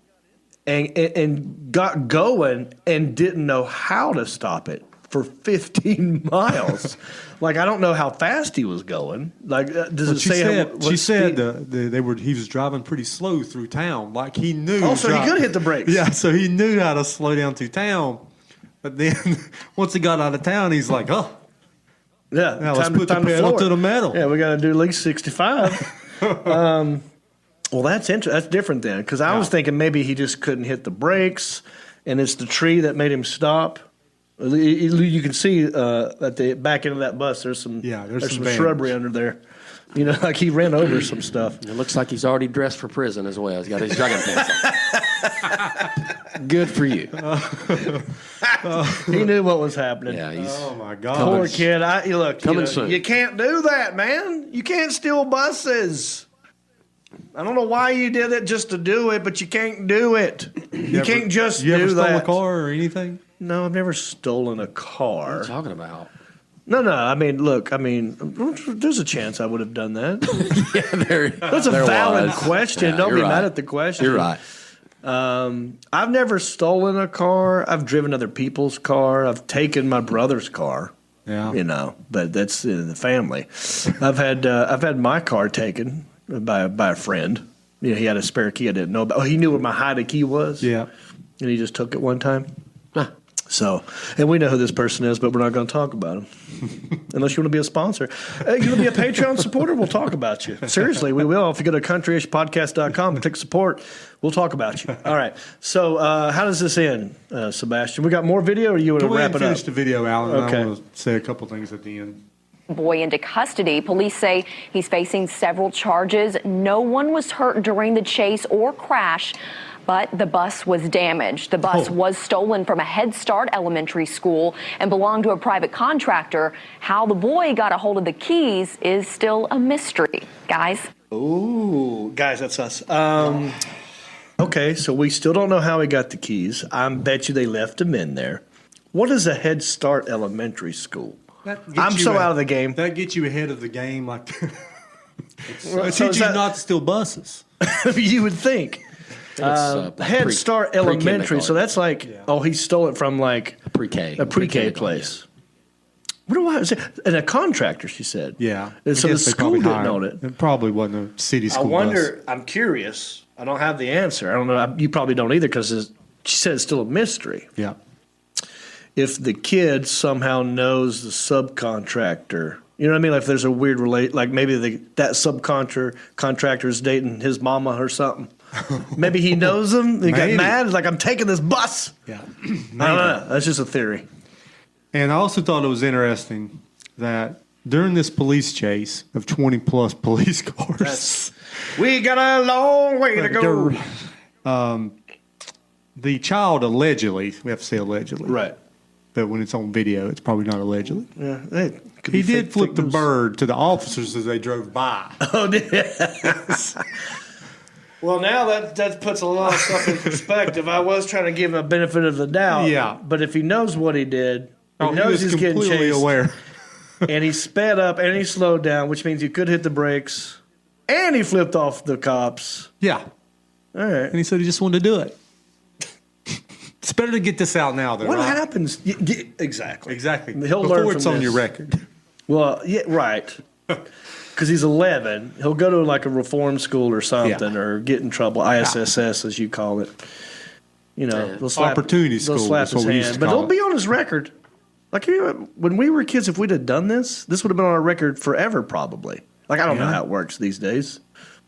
and got going and didn't know how to stop it for 15 miles. Like, I don't know how fast he was going. Like, does it say? She said he was driving pretty slow through town. Like, he knew. Oh, so he could hit the brakes. Yeah, so he knew how to slow down through town. But then once he got out of town, he's like, oh. Yeah, now let's put the pedal to the metal. Yeah, we got to do at least 65. Well, that's interesting. That's different then, because I was thinking maybe he just couldn't hit the brakes, and it's the tree that made him stop. You can see at the back end of that bus, there's some shrubbery under there. You know, like he ran over some stuff. It looks like he's already dressed for prison as well. He's got his jogging pants on. Good for you. He knew what was happening. Yeah, oh my God, poor kid. Soon. You can't do that, man. You can't steal buses. I don't know why you did it just to do it, but you can't do it. You can't just do that. You ever stole a car or anything? No, I've never stolen a car. What are you talking about? No. There's a chance I would have done that. That's a valid question. Yeah, Don't be right. mad at the question. You're right. I've never stolen a car. I've driven other people's car. I've taken my brother's car. Yeah, you know, but that's in the family. I've had my car taken by a friend. You know, he had a spare key I didn't know about. Oh, he knew where my hiding key was. Yeah, and he just took it one time. So, and we know who this person is, but we're not going to talk about him. Unless you want to be a sponsor. Hey, you want to be a Patreon supporter? We'll talk about you. Seriously, we will. If you go to countryishpodcast.com and click support, we'll talk about you. All right. So, how does this end, Sebastian? We got more video, or you want to wrap it up? Finish the video, Alan. Okay. I want to say a couple things at the end. Boy into custody. Police say he's facing several charges. No one was hurt during the chase or crash, but the bus was damaged. The bus was stolen from a Head Start elementary school and belonged to a private contractor. How the boy got a hold of the keys is still a mystery. Guys? Ooh, guys, that's us. Okay, so we still don't know how he got the keys. I bet you they left him in there. What is a Head Start elementary school? I'm so out of the game. That gets you ahead of the game. Like, So teach is you that- not to steal buses. You would think. Head Start Elementary. So that's like, he stole it from like a pre-K place. What do I say? And a contractor, she said. Yeah. And so the school didn't own it. It probably wasn't a city school I wonder. I'm curious. I don't have the answer. I don't know. You probably don't either because she said it's still a mystery. Yeah. If the kid somehow knows the subcontractor, you know what I mean? Like if there's a weird like maybe that subcontractor is dating his mama or something. Maybe he knows him. He got mad. He's like, I'm taking this bus. Yeah. I don't know. That's just a theory. And I also thought it was interesting that during this police chase of 20 plus police cars, we got a long way to go. The child allegedly, we have to say allegedly. Right. But when it's on video, it's probably not allegedly. Yeah. He did flip the bird to the officers as they drove by. Oh, yes. Well, now that puts a lot of stuff in perspective. I was trying to give him a benefit of the doubt. Yeah. But if he knows what he did, he he knows was he's getting completely chased. aware. And he sped up and he slowed down, which means he could hit the brakes. And he flipped off the cops. Yeah. All right. And he said he just wanted to do it. It's better to get this out now, though. What right? happens? Exactly. Exactly. He'll Before learn it's from on your this. record. Well, yeah, right. Because he's 11. He'll go to like a reform school or something or get in trouble. ISSS, as you call it. You know, they'll slap, Opportunity they'll school slap is his what we used hand. to But call it'll be on his record. Like when we were kids, if we'd have done this would have been on our record forever, probably. Like I don't know how it works these days,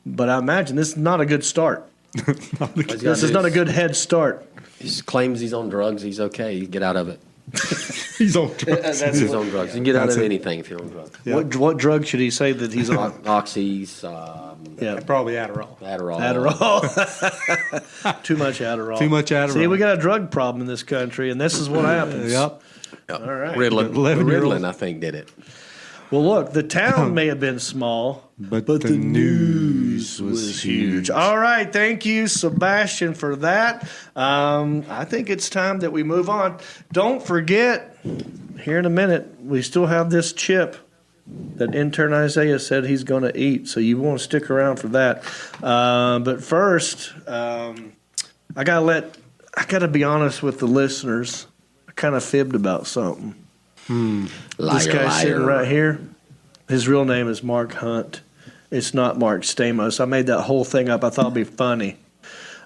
but I imagine this is not a good start. This is not a good head start. He just claims he's on drugs. He's okay. You get out of it. He's on drugs. He's on drugs. You can get out of anything if you're on drugs. Yeah. What drug should he say that he's on? Oxys. Probably Adderall. Adderall. Too much Adderall. Too much Adderall. See, we got a drug problem in this country, and this is what happens. Yep. All right. Ritalin. 11-year-old. Ritalin, I think, did it. Well, look, the town may have been small, but the news was huge. All right, thank you, Sebastian, for that. I think it's time that we move on. Don't forget, here in a minute, we still have this chip that intern Isaiah said he's going to eat, so you want to stick around for that. But first, I got to be honest with the listeners. I kind of fibbed about something. This guy's sitting right here. His real name is Mark Hunt. It's not Mark Stamos. I made that whole thing up. I thought it'd be funny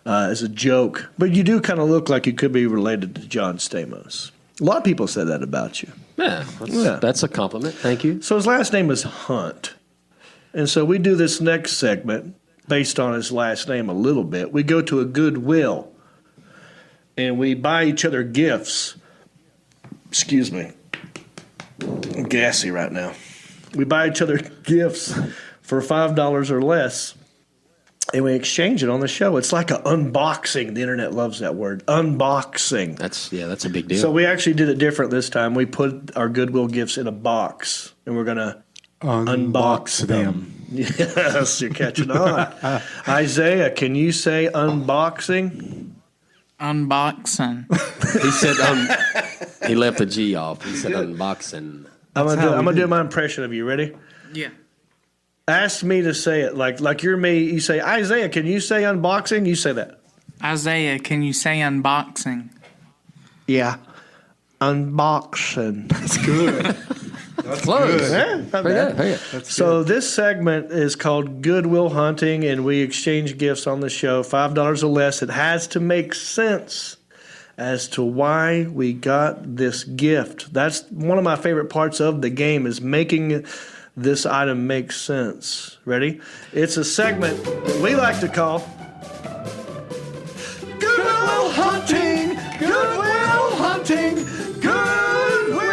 as a joke. But you do kind of look like you could be related to John Stamos. A lot of people said that about you. Yeah, that's a compliment. Thank you. So his last name is Hunt. And so we do this next segment based on his last name a little bit. We go to a Goodwill and we buy each other gifts. Excuse me. I'm gassy right now. We buy each other gifts for $5 or less, and we exchange it on the show. It's like an unboxing. The internet loves that word, unboxing. That's a big deal. So we actually did it different this time. We put our Goodwill gifts in a box, and we're going to unbox them. Yes, you're catching on. Isaiah, can you say unboxing? Unboxing. He said he left the G off. He said unboxing. I'm gonna do my impression of you. Ready? Yeah. Ask me to say it like you're me. You say, Isaiah, can you say unboxing? You say that. Isaiah, can you say unboxing? Yeah. Unboxing. That's good. That's close. Yeah, not bad. So this segment is called Goodwill Hunting, and we exchange gifts on the show, $5 or less. It has to make sense as to why we got this gift. That's one of my favorite parts of the game, is making this item make sense. Ready? It's a segment that we like to call Goodwill Hunting! Goodwill Hunting! Goodwill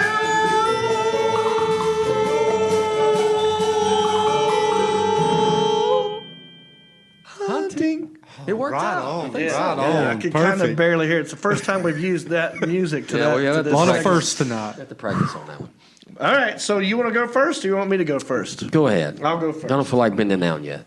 Hunting! It worked out. On. Yeah, Right I on. can kind of Perfect. barely hear it. It's the first time we've used that music to Yeah, that. we have to it. this A lot of segment. firsts tonight. Got to practice on that one. All right, so you want to go first, or you want me to go first? Go ahead. I'll go first. I don't feel like bending down yet.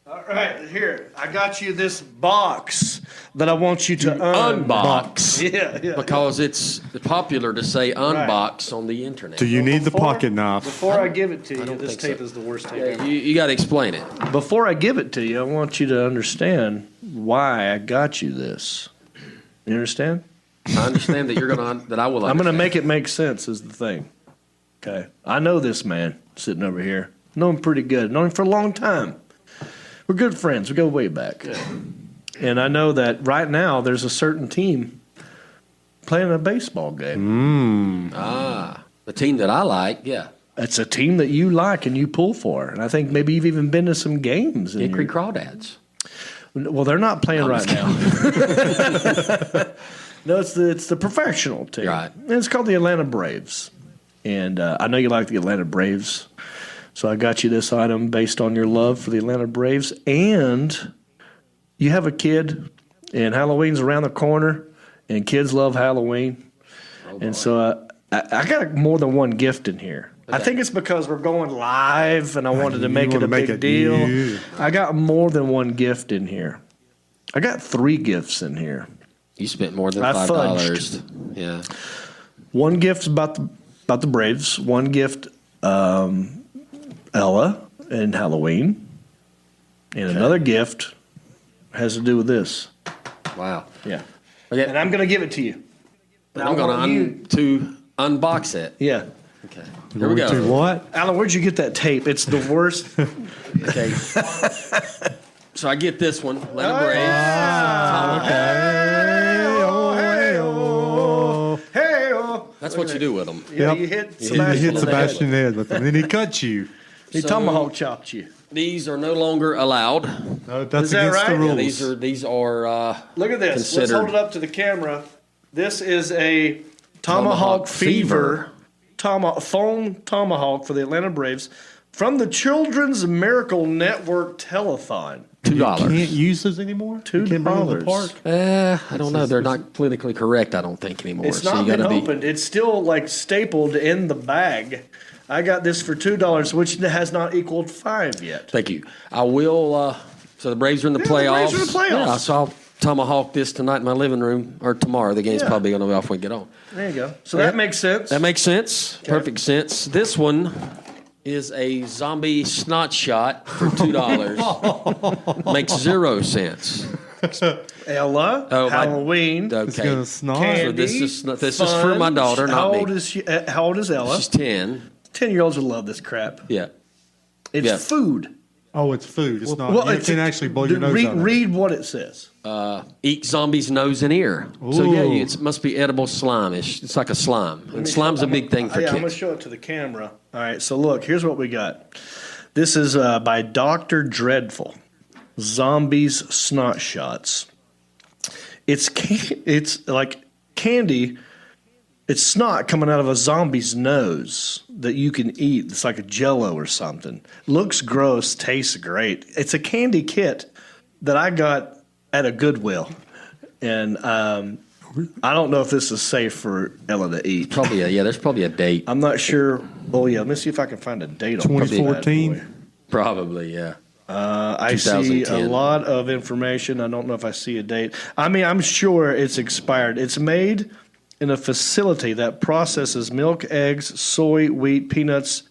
All right, here. I got you this box that I want you to Unbox. Yeah. Because it's popular to say unbox on the internet. Do you need the pocket knife? Before I give it to you, don't this think tape so. is the worst tape Yeah, ever. you got to explain it. Before I give it to you, I want you to understand why I got you this. You understand? I understand that that I will understand. I'm going to make it make sense is the thing. Okay. I know this man sitting over here. Know him pretty good. Known him for a long time. We're good friends. We go way back. And I know that right now there's a certain team playing a baseball game. The team that I like, yeah. It's a team that you like and you pull for. And I think maybe you've even been to some games. Hickory Crawdads. Well, they're not playing right now. No, it's the professional team. Right. And it's called the Atlanta Braves. And I know you like the Atlanta Braves. So I got you this item based on your love for the Atlanta Braves. And you have a kid, and Halloween's around the corner, and kids love Halloween. And so I got more than one gift in here. Okay. I think it's because we're going live, and I wanted to make it a big deal. Yeah. I got more than one gift in here. I got 3 gifts in here. You spent more than I $5. fudged. Yeah. One gift's about the Braves. One gift, Ella and Halloween. And another gift has to do with this. Wow. Yeah. Okay. And I'm going to give it to you. And I'm going to unbox it. Yeah. Okay. Here we go. To what? Alan, where'd you get that tape? It's the worst. Okay. So I get this one. Atlanta Braves. That's what you do with them. Yeah, Yep. you hit You Sebastian, hit Sebastian in the head with them. And then he cut you. He tomahawk chopped you. These are no longer allowed. No, that's Is that against right? the Yeah, rules. These are Look at this. considered. Let's hold it up to the camera. This is a Tomahawk Fever foam tomahawk for the Atlanta Braves. From the Children's Miracle Network Telethon. $2. Can't use those anymore? $2. Can't bring them to the park? I don't know. They're not politically correct, I don't think, anymore. It's not been opened. It's still like stapled in the bag. I got this for $2, which has not equaled $5 yet. Thank you. I will. So the Braves are in the playoffs. The Braves are in the playoffs. Yeah, so I'll tomahawk this tonight in my living room, or tomorrow. The game's probably going to be off when we get on. There you go. So that makes sense. That makes sense. Okay. Perfect sense. This one is a zombie snot shot for $2. Makes 0 sense. Ella, Halloween. Okay. Candy, so this is for my daughter, not me. How old is Ella? She's 10. 10-year-olds will love this crap. Yeah. It's food. Oh, it's food. It's not. You can actually blow your nose out. Read what it says. Eat zombie's nose and ear. Ooh. So yeah, it must be edible slime-ish. It's like a slime, and slime's a big thing for kids. I'm gonna show it to the camera. All right, so look, here's what we got. This is by Dr. Dreadful. Zombies snot shots. It's like candy. It's snot coming out of a zombie's nose that you can eat. It's like a Jell-O or something. Looks gross, tastes great. It's a candy kit that I got at a Goodwill, and I don't know if this is safe for Ella to eat. There's probably a date. I'm not sure. Oh yeah, let me see if I can find a date on 2014. Probably, yeah. I see a lot of information. I don't know if I see a date. I mean, I'm sure it's expired. It's made in a facility that processes milk, eggs, soy, wheat, peanuts,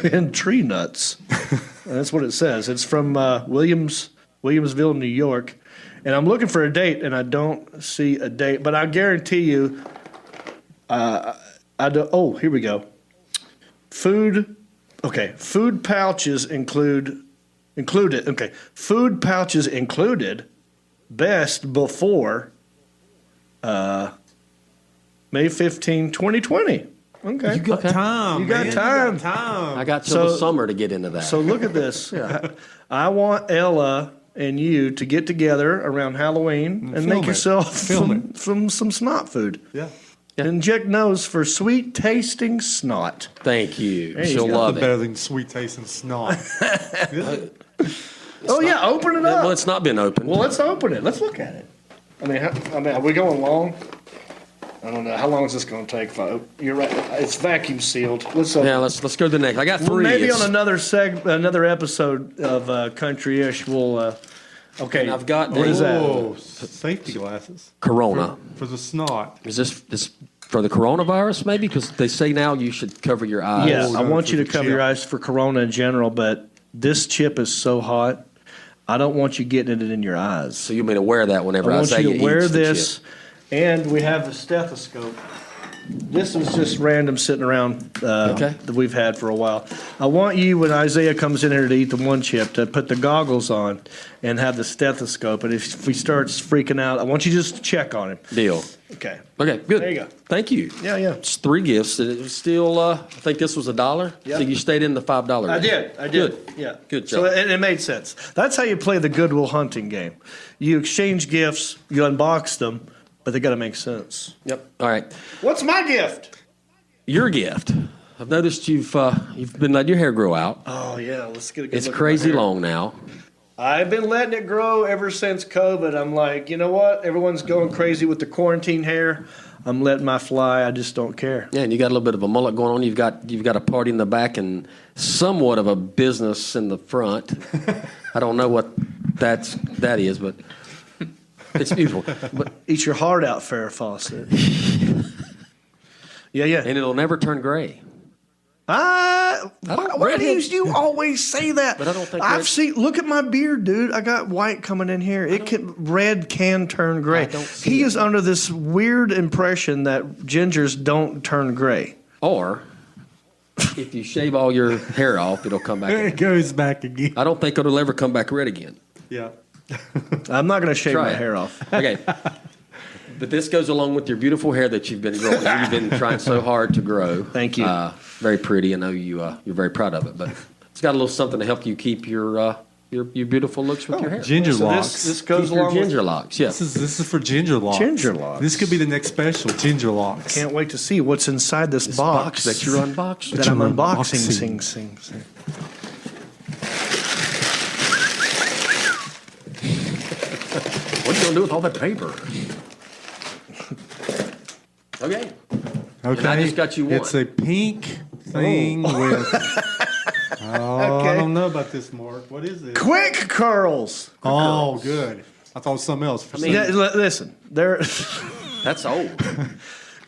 and tree nuts. That's what it says. It's from Williamsville, New York. And I'm looking for a date, and I don't see a date. But I guarantee you, here we go. Food pouches included. Okay, food pouches included. Best before May 15, 2020. Okay. You got time. You got time. I got till the summer to get into that. So look at this. I want Ella and you to get together around Halloween and make yourself some snot food. Yeah. Inject nose for sweet tasting snot. Thank you. She'll love it. Better than sweet tasting snot. Open it up. Well, it's not been opened. Well, let's open it. Let's look at it. I mean, are we going long? I don't know. How long is this going to take? You're right. It's vacuum sealed. Let's go to the next. I got 3. Maybe on another episode of Country-ish, we'll. Okay. And I've got what is that? Safety glasses. Corona. For the snot. Is this for the coronavirus, maybe? Because they say now you should cover your eyes. Yeah, I want you to cover your eyes for corona in general, but this chip is so hot, I don't want you getting it in your eyes. So you mean to wear that whenever I say you to wear this, chip. And we have the stethoscope. This was just random sitting around that we've had for a while. I want you, when Isaiah comes in here to eat the one chip, to put the goggles on and have the stethoscope. And if he starts freaking out, I want you just to check on him. Deal. Okay. Okay, good. There you go. Thank you. Yeah. It's 3 gifts. It was still, I think this was $1. Yep. So you stayed in the $5 range. I did. Good. Yeah. Good job. So it made sense. That's how you play the Goodwill Hunting game. You exchange gifts, you unbox them, but they got to make sense. Yep. All right. What's my gift? Your gift. I've noticed you've been letting your hair grow out. Oh yeah, let's get a good It's look at crazy my hair. long now. I've been letting it grow ever since COVID. I'm like, you know what? Everyone's going crazy with the quarantine hair. I'm letting my fly. I just don't care. Yeah, and you got a little bit of a mullet going on. You've got a party in the back and somewhat of a business in the front. I don't know what that is, but it's beautiful. But eat your heart out, Farrah Fawcett. Yeah. And it'll never turn gray. Why do you always say that? But I don't think I've seen. Look at my beard, dude. I got white coming in here. Red can turn gray. He is under this weird impression that gingers don't turn gray. Or if you shave all your hair off, it'll come back. It goes back again. I don't think it'll ever come back red again. Yeah. I'm not going to shave Try my it. hair off. Okay. But this goes along with your beautiful hair that you've been growing. You've been trying so hard to grow. Thank you. Very pretty. I know you're very proud of it. But it's got a little something to help you keep your beautiful looks with your hair. Ginger locks. This goes Keep your along ginger with locks. Yeah. This is for ginger locks. Ginger locks. This could be the next special. Ginger locks. Can't wait to see what's inside this box that you're unboxing. that I'm unboxing. Sing. gonna do with all that paper? Okay. Okay. And I just got you one. It's a pink thing with. Oh, I don't know about this, Mark. What is it? Quick curls. Oh, good. I thought it was something else. For Yeah, listen, they're That's old.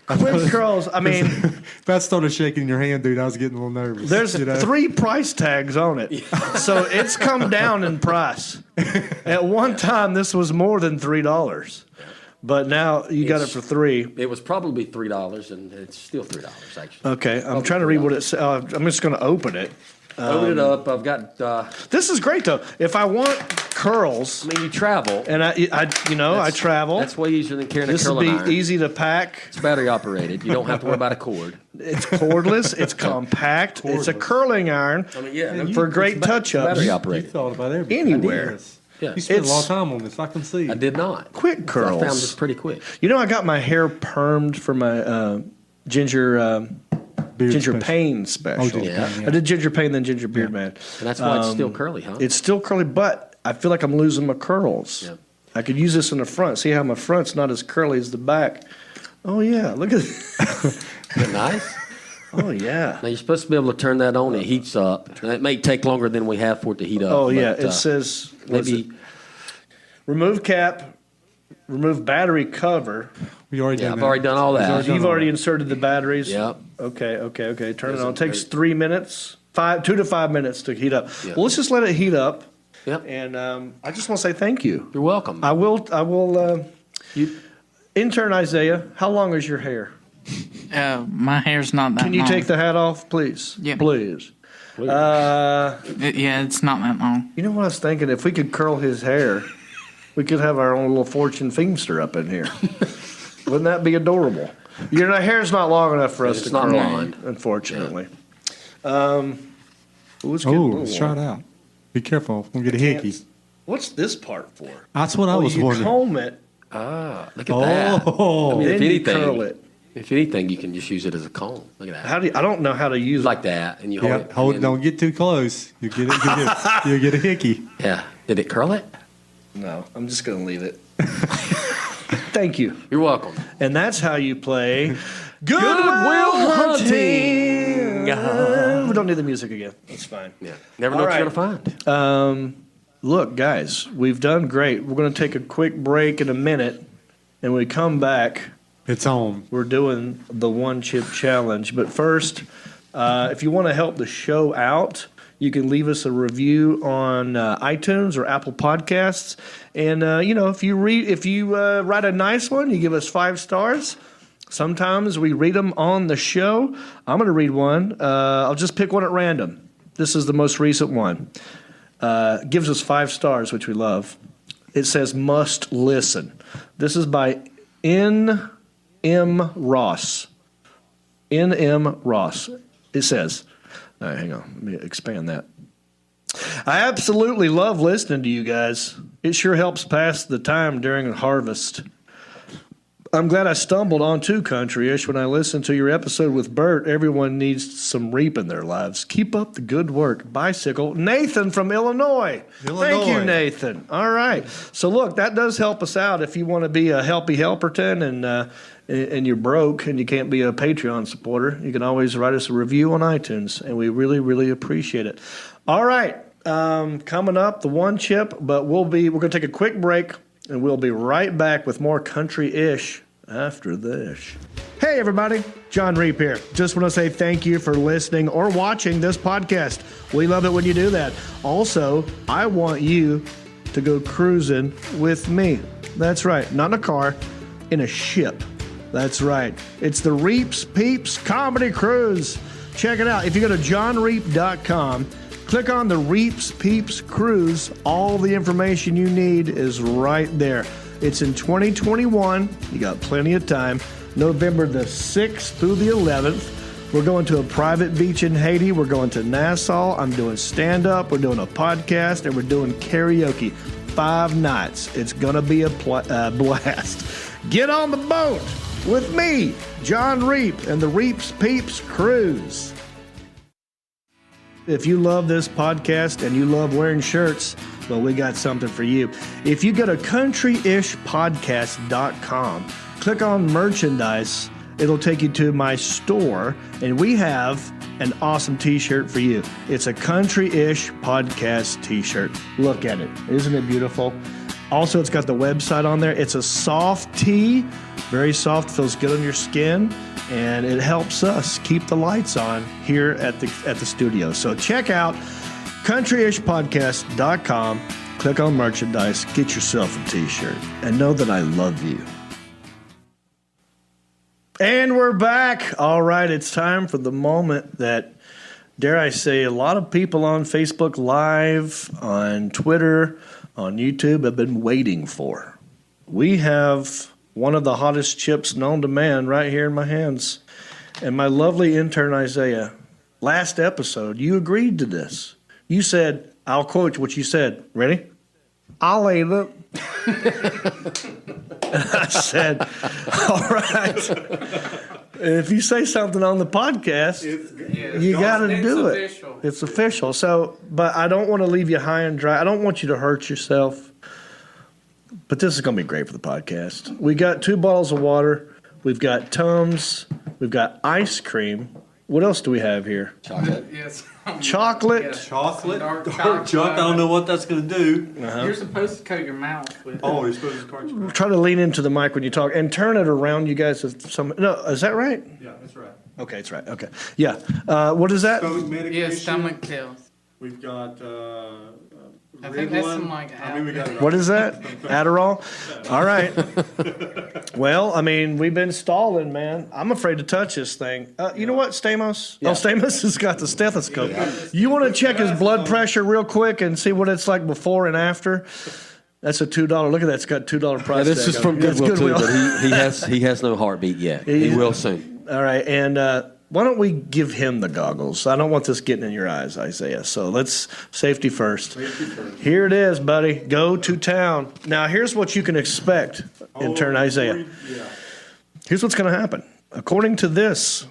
quick curls. I mean, if I started shaking your hand, dude, I was getting a little nervous. there's 3 price tags on it, so it's come down in price. At one time, this was more than $3, but now you got it for $3. It was probably $3, and it's still $3 actually. Okay, I'm trying to read what it says. I'm just going to open it. Open it up. I've got. This is great though. If I want curls, I mean, you travel, and I travel. That's way easier than carrying a This curling would be iron. easy to pack. It's battery operated. You don't have to worry about a cord. It's cordless. It's compact. It's a curling iron. I mean, yeah, for great touch-ups. battery You operated. thought about everything. Anywhere. Ideas. Yeah. You spent a lot It's- of time on this. I can see. I did not. Quick curls. I found this pretty quick. You know, I got my hair permed for my ginger special. pain special. Oh, ginger pain, yeah. I did ginger pain, then ginger beard man. And that's why it's still curly, huh? It's still curly, but I feel like I'm losing my curls. Yeah. I could use this in the front. See how my front's not as curly as the back. Oh yeah, look at Isn't it nice? Oh yeah. Now you're supposed to be able to turn that on. It heats up. And it may take longer than we have for it to heat up. Oh yeah, but, it says maybe. remove cap, remove battery cover. We already Yeah, done I've that. already done all that. You've already inserted the batteries. Yep. Okay. Turn it on. It Very- takes 3 minutes, 2 to 5 minutes to heat up. Yeah. Well, let's just let it heat up. Yep. And I just want to say thank you. You're welcome. I will. Intern Isaiah, how long is your hair? My hair's not that long. Can you take the hat off, please? Yeah. Please. Yeah, it's not that long. You know what I was thinking? If we could curl his hair, we could have our own little Fortune Feimster up in here. Wouldn't that be adorable? Your hair's not long enough for us It's to not curl, blonde. unfortunately. Let's get a Oh, little let's try it warm. out. Be careful. We'll get a hickey. What's this part for? That's what I was you wondering. comb it, Look at that. Oh. I mean, then if you anything, curl it. If anything, you can just use it as a comb. Look at that. How do you, I don't know how to use Like that, and you hold Yeah, it. hold. and- Don't get too close. You get it. You'll get a hickey. Yeah. Did it curl it? No, I'm just going to leave it. Thank you. You're welcome. And that's how you play Goodwill Hunting. We don't need the music again. That's fine. Yeah. Never know All what you're right. gonna find. Look, guys, we've done great. We're going to take a quick break in a minute, and when we come back, It's on. we're doing the one chip challenge. But first, if you want to help the show out, you can leave us a review on iTunes or Apple Podcasts. And if you write a nice one, you give us 5 stars. Sometimes we read them on the show. I'm going to read one. I'll just pick one at random. This is the most recent one. Gives us 5 stars, which we love. It says must listen. This is by N.M. Ross. N.M. Ross. It says, all right, hang on. Let me expand that. I absolutely love listening to you guys. It sure helps pass the time during harvest. I'm glad I stumbled onto Country-ish when I listened to your episode with Bert. Everyone needs some reap in their lives. Keep up the good work. Bicycle. Nathan from Illinois. Thank you, Nathan. All right. So, look, that does help us out if you want to be a Helpy Helperton and you're broke and you can't be a Patreon supporter. You can always write us a review on iTunes, and we really, really appreciate it. All right. Coming up, the one chip, but we're going to take a quick break. And we'll be right back with more Country-ish after this. Hey, everybody. John Reap here. Just want to say thank you for listening or watching this podcast. We love it when you do that. Also, I want you to go cruising with me. That's right. Not in a car, in a ship. That's right. It's the Reaps Peeps Comedy Cruise. Check it out. If you go to johnreap.com, click on the Reaps Peeps Cruise. All the information you need is right there. It's in 2021. You got plenty of time. November the 6th through the 11th. We're going to a private beach in Haiti. We're going to Nassau. I'm doing stand-up. We're doing a podcast. And we're doing karaoke. 5 nights. It's going to be a blast. Get on the boat with me, John Reap, and the Reaps Peeps Cruise. if you love this podcast and you love wearing shirts, well, we got something for you. If you go to countryishpodcast.com, click on merchandise, it'll take you to my store, and we have an awesome t-shirt for you. It's a Country-ish podcast t-shirt. Look at it. Isn't it beautiful? Also, it's got the website on there. It's a soft tee, very soft, feels good on your skin, and it helps us keep the lights on here at the studio. So check out countryishpodcast.com, click on merchandise, get yourself a t-shirt, and know that I love you. And we're back. All right, it's time for the moment that, dare I say, a lot of people on Facebook Live, on Twitter, on YouTube have been waiting for. We have one of the hottest chips known to man right here in my hands. And my lovely intern, Isaiah, last episode, you agreed to this. You said, I'll quote what you said. Ready? I'll eat it. And I said, all right. If you say something on the podcast, you got to do it. Official. It's official. So, but I don't want to leave you high and dry. I don't want you to hurt yourself. But this is going to be great for the podcast. We got 2 bottles of water. We've got Tums. We've got ice cream. What else do we have here? Chocolate. Yes. Chocolate. Yes. Chocolate. Dark Dark chocolate. I don't know what that's going to do. You're supposed to coat your mouth with. Oh, you're supposed to coat your mouth. Try to lean into the mic when you talk and turn it around. You guys, no, is that right? Yeah, that's right. Okay, it's right. Okay, yeah. What is that? Stomach medication. Yeah, stomach pills. We've got. I think that's some like. What is that? Adderall? All right. Well, I mean, we've been stalling, man. I'm afraid to touch this thing. You know what, Stamos? Yeah. Oh, Stamos has got the stethoscope. You want to check his blood pressure real quick and see what it's like before and after? That's a $2. Look at that. It's got $2 price Yeah, this tag is from on it. Goodwill, too, but he has no heartbeat yet. He will soon. All right, and why don't we give him the goggles? I don't want this getting in your eyes, Isaiah. So let's safety first. Here it is, buddy. Go to town. Now, here's what you can expect, intern Isaiah. Here's what's going to happen. According to this,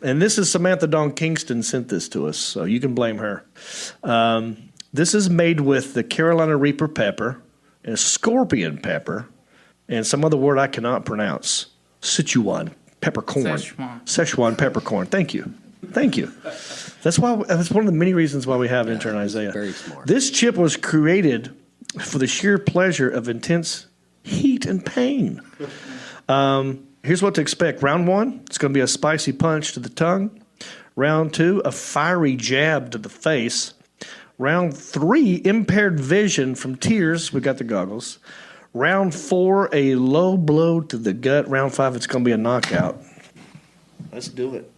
and this is Samantha Dawn Kingston sent this to us, so you can blame her. This is made with the Carolina Reaper pepper, and scorpion pepper, and some other word I cannot pronounce. Sichuan peppercorn. Szechuan peppercorn. Thank you. That's one of the many reasons why we have intern Isaiah. Very smart. This chip was created for the sheer pleasure of intense heat and pain. Here's what to expect. Round 1, it's going to be a spicy punch to the tongue. Round 2, a fiery jab to the face. Round 3, impaired vision from tears. We got the goggles. Round 4, a low blow to the gut. Round 5, it's going to be a knockout. Let's do it.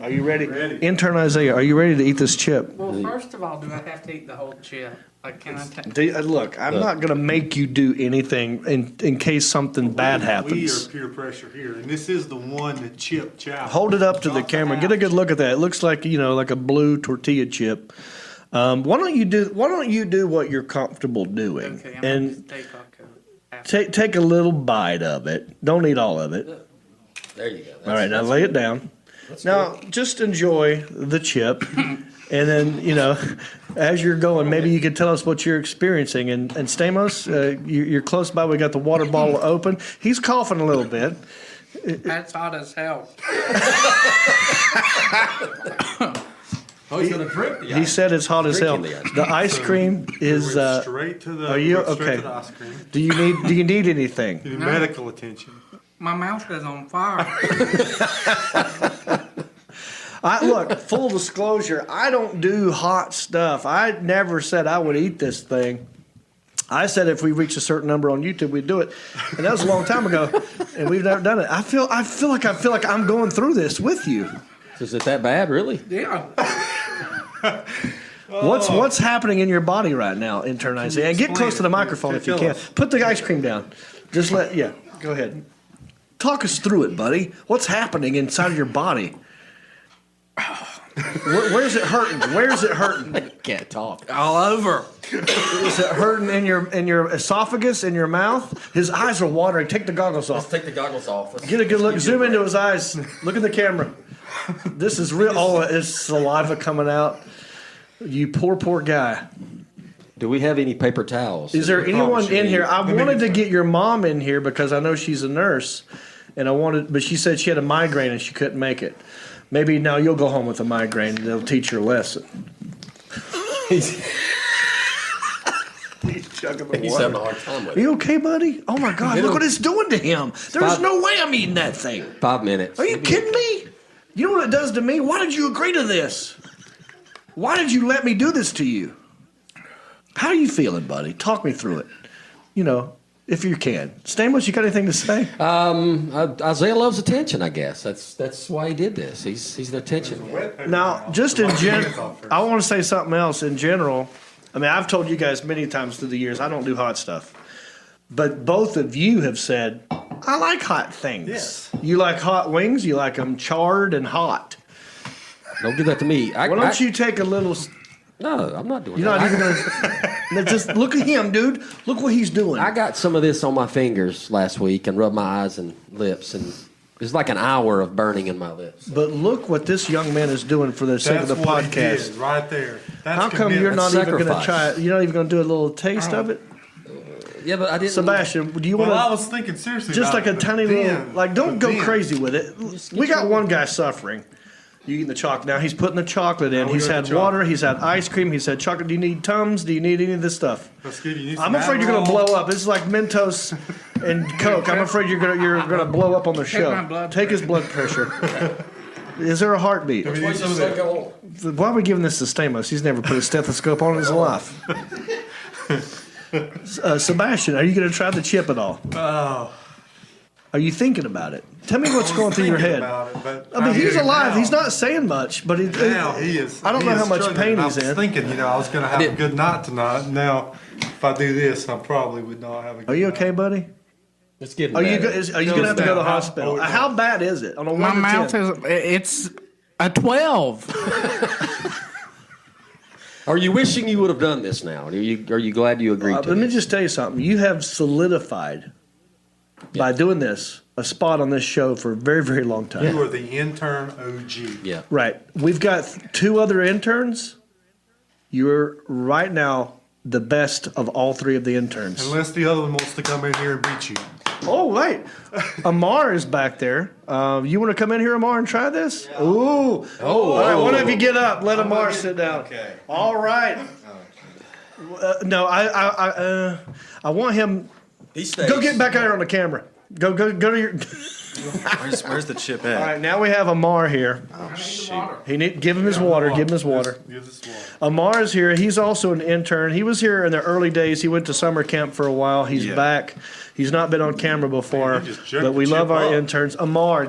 Are you ready? Intern Isaiah, are you ready to eat this chip? Well, first of all, do I have to eat the whole chip? Like, can I take? Look, I'm not going to make you do anything in case something bad happens. We are peer pressure here, and this is the one that Chip Chow. Hold it up to the camera. Get a good look at that. It looks like like a blue tortilla chip. Why don't you do what you're comfortable doing? Okay, I'm and gonna take a little bite of it. Don't eat all of it. There you go. All right, now lay it down. Now just enjoy the chip, and then as you're going, maybe you could tell us what you're experiencing. And Stamos, you're close by. We got the water bottle open. He's coughing a little bit. That's hot as hell. Oh, he's going to drink the ice cream. He said it's hot as hell. The ice cream is. Straight to the. Are you straight okay? To the ice cream. Do you need anything? You need medical attention. My mouth is on fire. Look, full disclosure, I don't do hot stuff. I never said I would eat this thing. I said if we reach a certain number on YouTube, we'd do it, and that was a long time ago, and we've never done it. I feel like I'm going through this with you. Is it that bad, really? Yeah. What's happening in your body right now, intern Isaiah? And get close to the microphone if you can. Put the ice cream down. Just go ahead. Talk us through it, buddy. What's happening inside of your body? Where's it hurting? Where's it hurting? I can't talk. All over. Is it hurting in your esophagus, in your mouth? His eyes are watering. Take the goggles off. Let's take the goggles off. Get a good look. Zoom into his eyes. Look at the camera. This is real. Oh, it's saliva coming out. You poor guy. Do we have any paper towels? Is there anyone in here? I wanted to get your mom in here because I know she's a nurse, and but she said she had a migraine and she couldn't make it. Maybe now you'll go home with a migraine and they'll teach you a lesson. He's chugging the He's water. having a hard time with Are it. you okay, buddy? Oh my God! Look what it's doing to him. There's no way I'm eating that thing. 5 minutes. Are you kidding me? You know what it does to me? Why did you agree to this? Why did you let me do this to you? How are you feeling, buddy? Talk me through it. You know, if you can. Stamos, you got anything to say? Isaiah loves attention, I guess. That's why he did this. He's an attention. Now, just in general, I want to say something else in general. I mean, I've told you guys many times through the years, I don't do hot stuff. But both of you have said, I like hot things. Yes. You like hot wings? You like them charred and hot. Don't do that to me. Why don't you take a little... No, I'm not doing You're that. not even going to... Just look at him, dude. Look what he's doing. I got some of this on my fingers last week and rubbed my eyes and lips, and it's like an hour of burning in my lips. But look what this young man is doing for the sake of the what he podcast. did right there. That's How come you're not even going to try it? You're not even going to do a little taste of it? Yeah, but I didn't. Sebastian, do you want to? Well, I was thinking seriously. Just about like a it, tiny but little, then- like don't but go then- crazy with it. We got one guy suffering. You eating the chocolate now? He's putting the chocolate in. we He's got had the water. chocolate. He's had ice cream. He's had chocolate. Do you need Tums? Do you need any of this stuff? Let's give you I'm afraid you're going to blow up. This is like Mentos and Coke. I'm afraid you're gonna blow up on the show. Take his blood pressure. Is there a heartbeat? Do we need some of that? Why are we giving this to Stamos? He's never put a stethoscope on in his life. Sebastian, are you going to try the chip at all? Oh. Are you thinking about it? Tell me what's going through your head. About it, but I mean, he's here alive. now. He's not saying much, but Now he is. I don't he know is how much struggling. pain I he's was in. thinking, I was going to have a good night tonight. Now, if I do this, I probably would not have a good Are you night. okay, buddy? It's getting Are you better. going to have to go to the How- hospital? oh, How bad is it? On a 1 My to mouth 10? it's a 12. Are you wishing you would have done this now? Are you glad you agreed to Let me this? just tell you something. You have solidified by doing this a spot on this show for a very, very long time. You are the intern OG. Yeah. Right. We've got 2 other interns. You're right now the best of all 3 of the interns. Unless the other one wants to come in here and beat you. Oh, wait. Amar is back there. You want to come in here, Amar, and try this? Yeah. Ooh. Oh. All right, one of you get up. Let Amar sit down. Okay. All right. No, I want him. He stays. Go get back out here on the camera. Go to your. Where's the chip at? All right, now we have Amar here. Oh, shoot. Give him his water. Give him his water. Amar is here. He's also an intern. He was here in the early days. He went to summer camp for a while. He's back. He's not been on camera before, but we love our interns. Amar,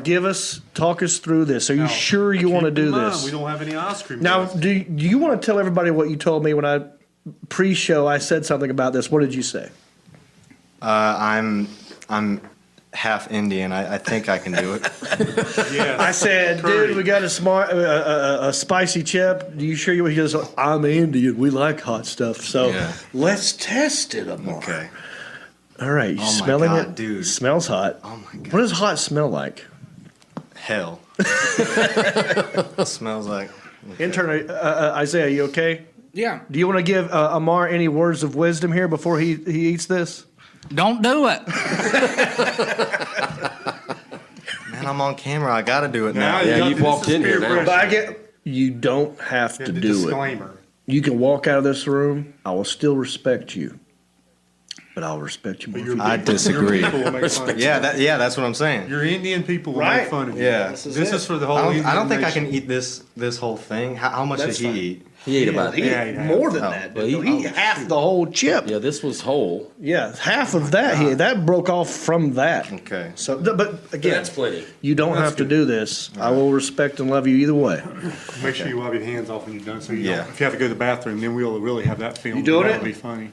talk us through this. Are you sure you want to do this? We don't have any ice cream. Now, left. do you want to tell everybody what you told me when I pre-show I said something about this? What did you say? I'm half Indian. I think I can do it. I said, dude, we got a spicy chip. Are you sure you? He goes, I'm Indian. We like hot stuff. So let's test it, Amar. Okay. All right, you smelling it? Dude. Smells hot. Oh my God. What does hot smell like? Hell. Smells like. Intern Isaiah, you okay? Yeah. Do you want to give Amar any words of wisdom here before he eats this? Don't do it. Man, I'm on camera. I got to do it now. Yeah, you've walked in here now. But you don't have to do disclaimer. it. You can walk out of this room. I will still respect you. But I'll respect you more. I disagree. That's that's what I'm saying. Your Indian people will Right. make fun of you. Yeah. This is for the whole I Indian don't think I nation. can eat this whole thing. How much That's did he fine. eat? He ate about He ate more than that. Well, Dude. He ate half the whole chip. Yeah, this was whole. Yeah, half of that. That broke off from that. Okay. So, but again, That's plenty. you don't have to do this. I will respect and love you either way. Make sure you wipe your hands off when you're done. So you Yeah. don't, if you have to go to the bathroom, then we'll really have that film. You doing That'll it? be funny.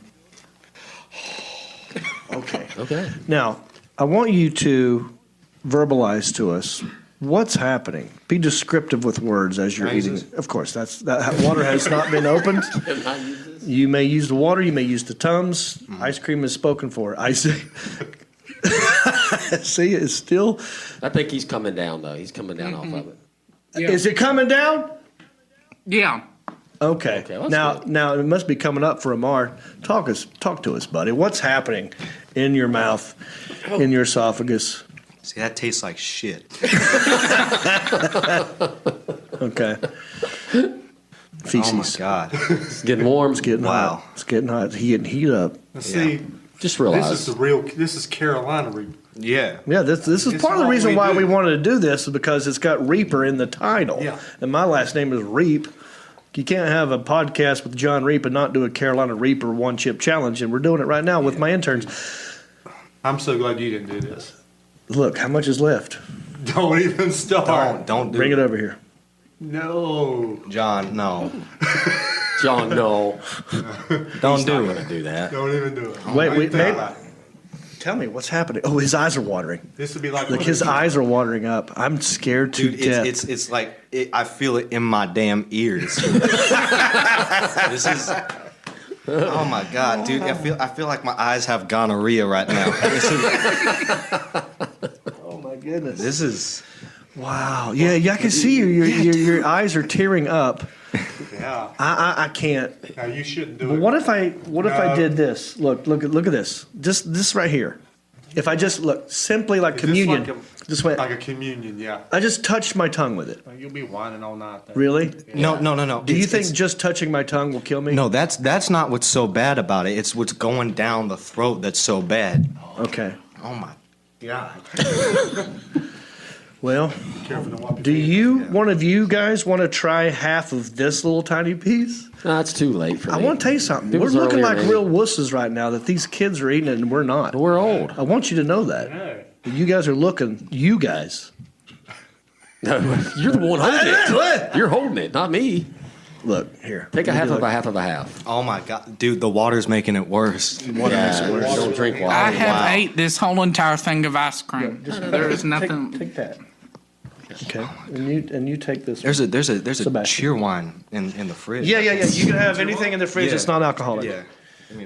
Okay. Okay. Now, I want you to verbalize to us what's happening. Be descriptive with words as you're eating. Of course, that water has not been opened. You may use the water. You may use the Tums. Ice cream is spoken for. I say. See, it's still. I think he's coming down though. He's coming down off of it. Yeah. Is it coming down? Yeah. Okay. Now it must be coming up for Amar. Talk to us, buddy. What's happening in your mouth, in your esophagus? See, that tastes like shit. Okay. Feces. Oh my God. It's getting warm. It's getting hot. It's getting hot. It's getting heat up. See, just realize this is Carolina Reaper. Yeah. Yeah, this is part of the reason why we wanted to do this is because it's got Reaper in the title. Yeah. And my last name is Reap. You can't have a podcast with John Reap and not do a Carolina Reaper one chip challenge, and we're doing it right now with my interns. I'm so glad you didn't do this. Look, how much is left? Don't even start. Don't do Bring it. it over here. No. John, no. John, no. Don't do Not it. gonna do that. Don't even do it. Wait, tell me what's happening. Oh, his eyes are watering. This would be like His eyes are watering up. I'm scared to Dude, death. it's like I feel it in my damn ears. This is. Oh my God, dude! I feel like my eyes have gonorrhea right now. Oh my goodness. This is. Wow. Yeah, I can see you. Your eyes are tearing up. Yeah. I can't. Now you shouldn't do But it. what if I did this? Look at this. Just this right here. If I just look simply like Is communion, this just went. like a communion? Yeah. I just touched my tongue with it. You'll be whining all night. Then. Really? No. Do you think just touching my tongue will kill me? No, that's not what's so bad about it. It's what's going down the throat that's so bad. Okay. Oh my God. Well, one of you guys want to try half of this little tiny piece? No, it's too late for me. I want to tell you something. It We're was looking earlier, like maybe. real wusses right now that these kids are eating it and we're not. We're old. I want you to know that. You guys are looking. You guys. No, you're the one holding it. You're holding it, not me. Look, here. Take a half of a half of a half. Oh my God, dude! The water's making it worse. Water makes it worse. Don't drink water. I have Wow. ate this whole entire thing of ice cream. There is nothing. Take that. Okay. And you take this. There's a Sebastian. cheer wine in the fridge. Yeah. You can have anything in the fridge that's not alcoholic. Yeah.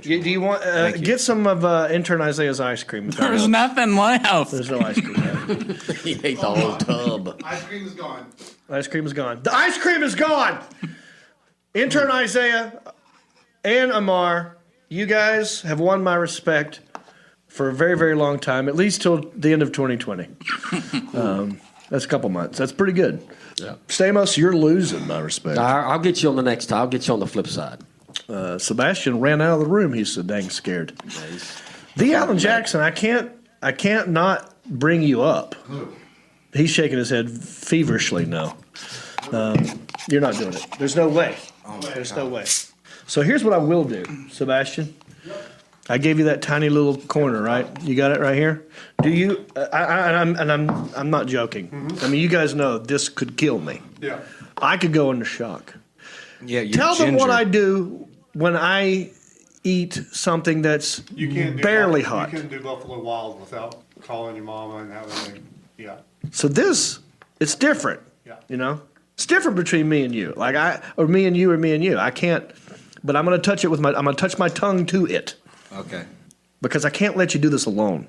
Do you want get some of intern Isaiah's ice cream? if that There's helps. nothing left. There's no ice cream left. He ate the whole tub. Ice cream is gone. Ice cream is gone. The ice cream is gone. Intern Isaiah and Amar, you guys have won my respect for a very, very long time, at least till the end of 2020. That's a couple months. That's pretty good. Yeah. Stamos, you're losing my respect. I'll get you on the next time. I'll get you on the flip side. Sebastian ran out of the room. He's so dang scared. The Alan Jackson, I can't not bring you up. He's shaking his head feverishly no. You're not doing it. There's no way. There's no way. So here's what I will do, Sebastian. I gave you that tiny little corner, right? You got it right here. Do you? I'm not joking. I mean, you guys know this could kill me. Yeah. I could go into shock. Yeah. You're Tell them what ginger. I do when I eat something that's You can't do barely hot. You can't do Buffalo Wild without calling your mama and having. Yeah. So this, it's different. Yeah. You know, it's different between me and you. Or me and you, or me and you. I can't. But I'm gonna touch it with I'm gonna touch my tongue to it. Okay. Because I can't let you do this alone.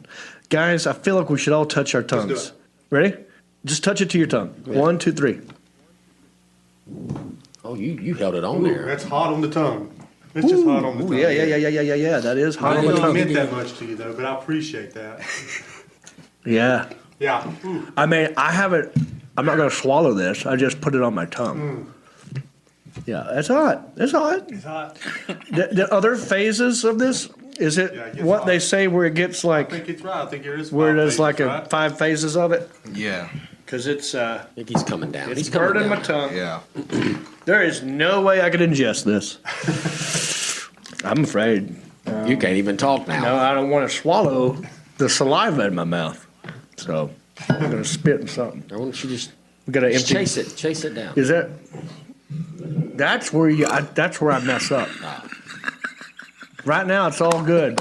Guys, I feel like we should all touch our tongues. it. Ready? Just touch it to your tongue. Yeah. 1, 2, 3. Oh, you held it on Ooh, there. that's hot on the tongue. It's just hot on the tongue. Yeah. That is hot I on the didn't tongue. admit that much to you though, but I appreciate that. Yeah. Yeah. Ooh. I mean, I haven't. I'm not gonna swallow this. I just put it on my tongue. Yeah, that's hot. It's hot. It's hot. The other phases of this, is it Yeah, it gets what hot. they say where it gets I like, think it's right. I think there is. where five there's phases, like right? 5 phases of it? Yeah. Because it's I think he's coming down. it's He's coming burning down. my tongue. Yeah. There is no way I could ingest this. I'm afraid. You can't even talk now. No, I don't want to swallow the saliva in my mouth. So I'm gonna spit in something. Why don't you just We gotta empty. chase it? Chase it down. Is that? That's where that's where I mess up. Right now, it's all good.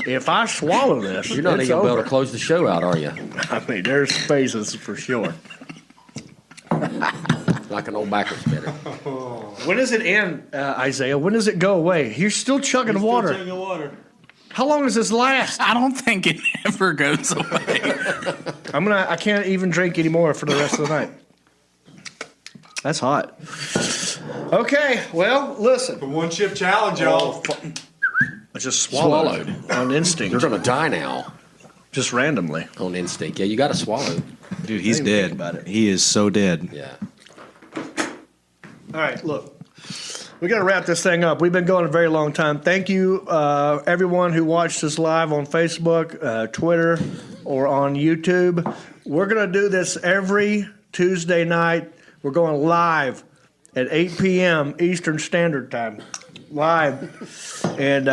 If I swallow this, You're not it's even going to be over. able to close the show out, are you? I mean, there's phases for sure. Like an old backwards spitter. When does it end, Isaiah? When does it go away? You're still chugging water. water. How long does this last? I don't think it ever goes away. I can't even drink anymore for the rest of the night. That's hot. Okay, well, listen. The one chip challenge, y'all. I just swallowed on instinct. You're gonna die now. Just randomly. On instinct. Yeah, you gotta swallow. Dude, he's dead. About it. He is so dead. Yeah. All right, look. We got to wrap this thing up. We've been going a very long time. Thank you, everyone who watched us live on Facebook, Twitter, or on YouTube. We're going to do this every Tuesday night. We're going live at 8 p.m. Eastern Standard Time. Live. And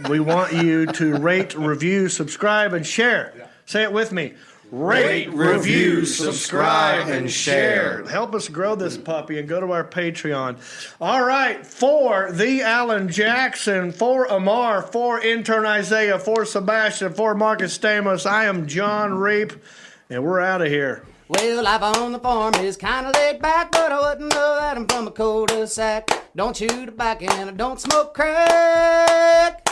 we want you to rate, review, subscribe, and share. Say it with me. Rate, review, subscribe, and share. Help us grow this puppy and go to our Patreon. All right, for the Alan Jackson, for Amar, for intern Isaiah, for Sebastian, for Marcus Stamos, I am John Reap, and we're out of here. Well, life on the farm is kind of laid back, but I wouldn't know that I'm from a cul-de-sac. Don't chew tobacco and I don't smoke crack.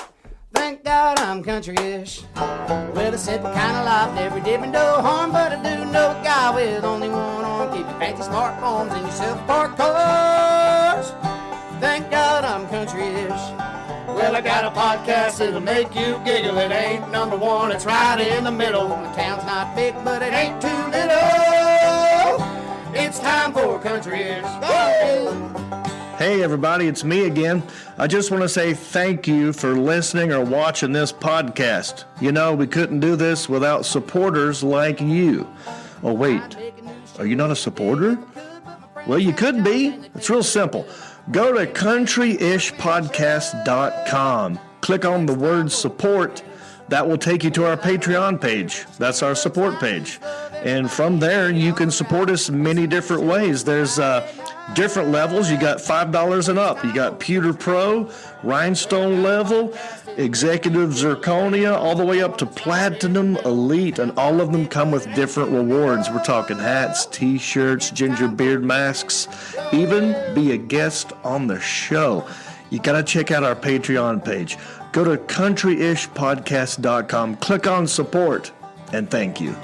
Thank God I'm country-ish. Well, a simple kind of life, never did me no harm, but I do know a guy with only one arm. Keep your fancy smartphones and your self-parked cars. Thank God I'm country-ish. Well, I got a podcast that'll make you giggle. It ain't number one, it's right in the middle. The town's not big, but it ain't too little. It's time for country-ish. Go! Hey everybody, it's me again. I just want to say thank you for listening or watching this podcast. You know, we couldn't do this without supporters like you. Oh wait, are you not a supporter? Well, you could be. It's real simple. Go to countryishpodcast.com. Click on the word support. That will take you to our Patreon page. That's our support page. And from there, you can support us many different ways. There's different levels. You got $5 and up. You got Pewter Pro, Rhinestone level, Executive Zirconia, all the way up to Platinum Elite. And all of them come with different rewards. We're talking hats, t-shirts, ginger beard masks, even be a guest on the show. You got to check out our Patreon page. Go to countryishpodcast.com, click on support, and thank you.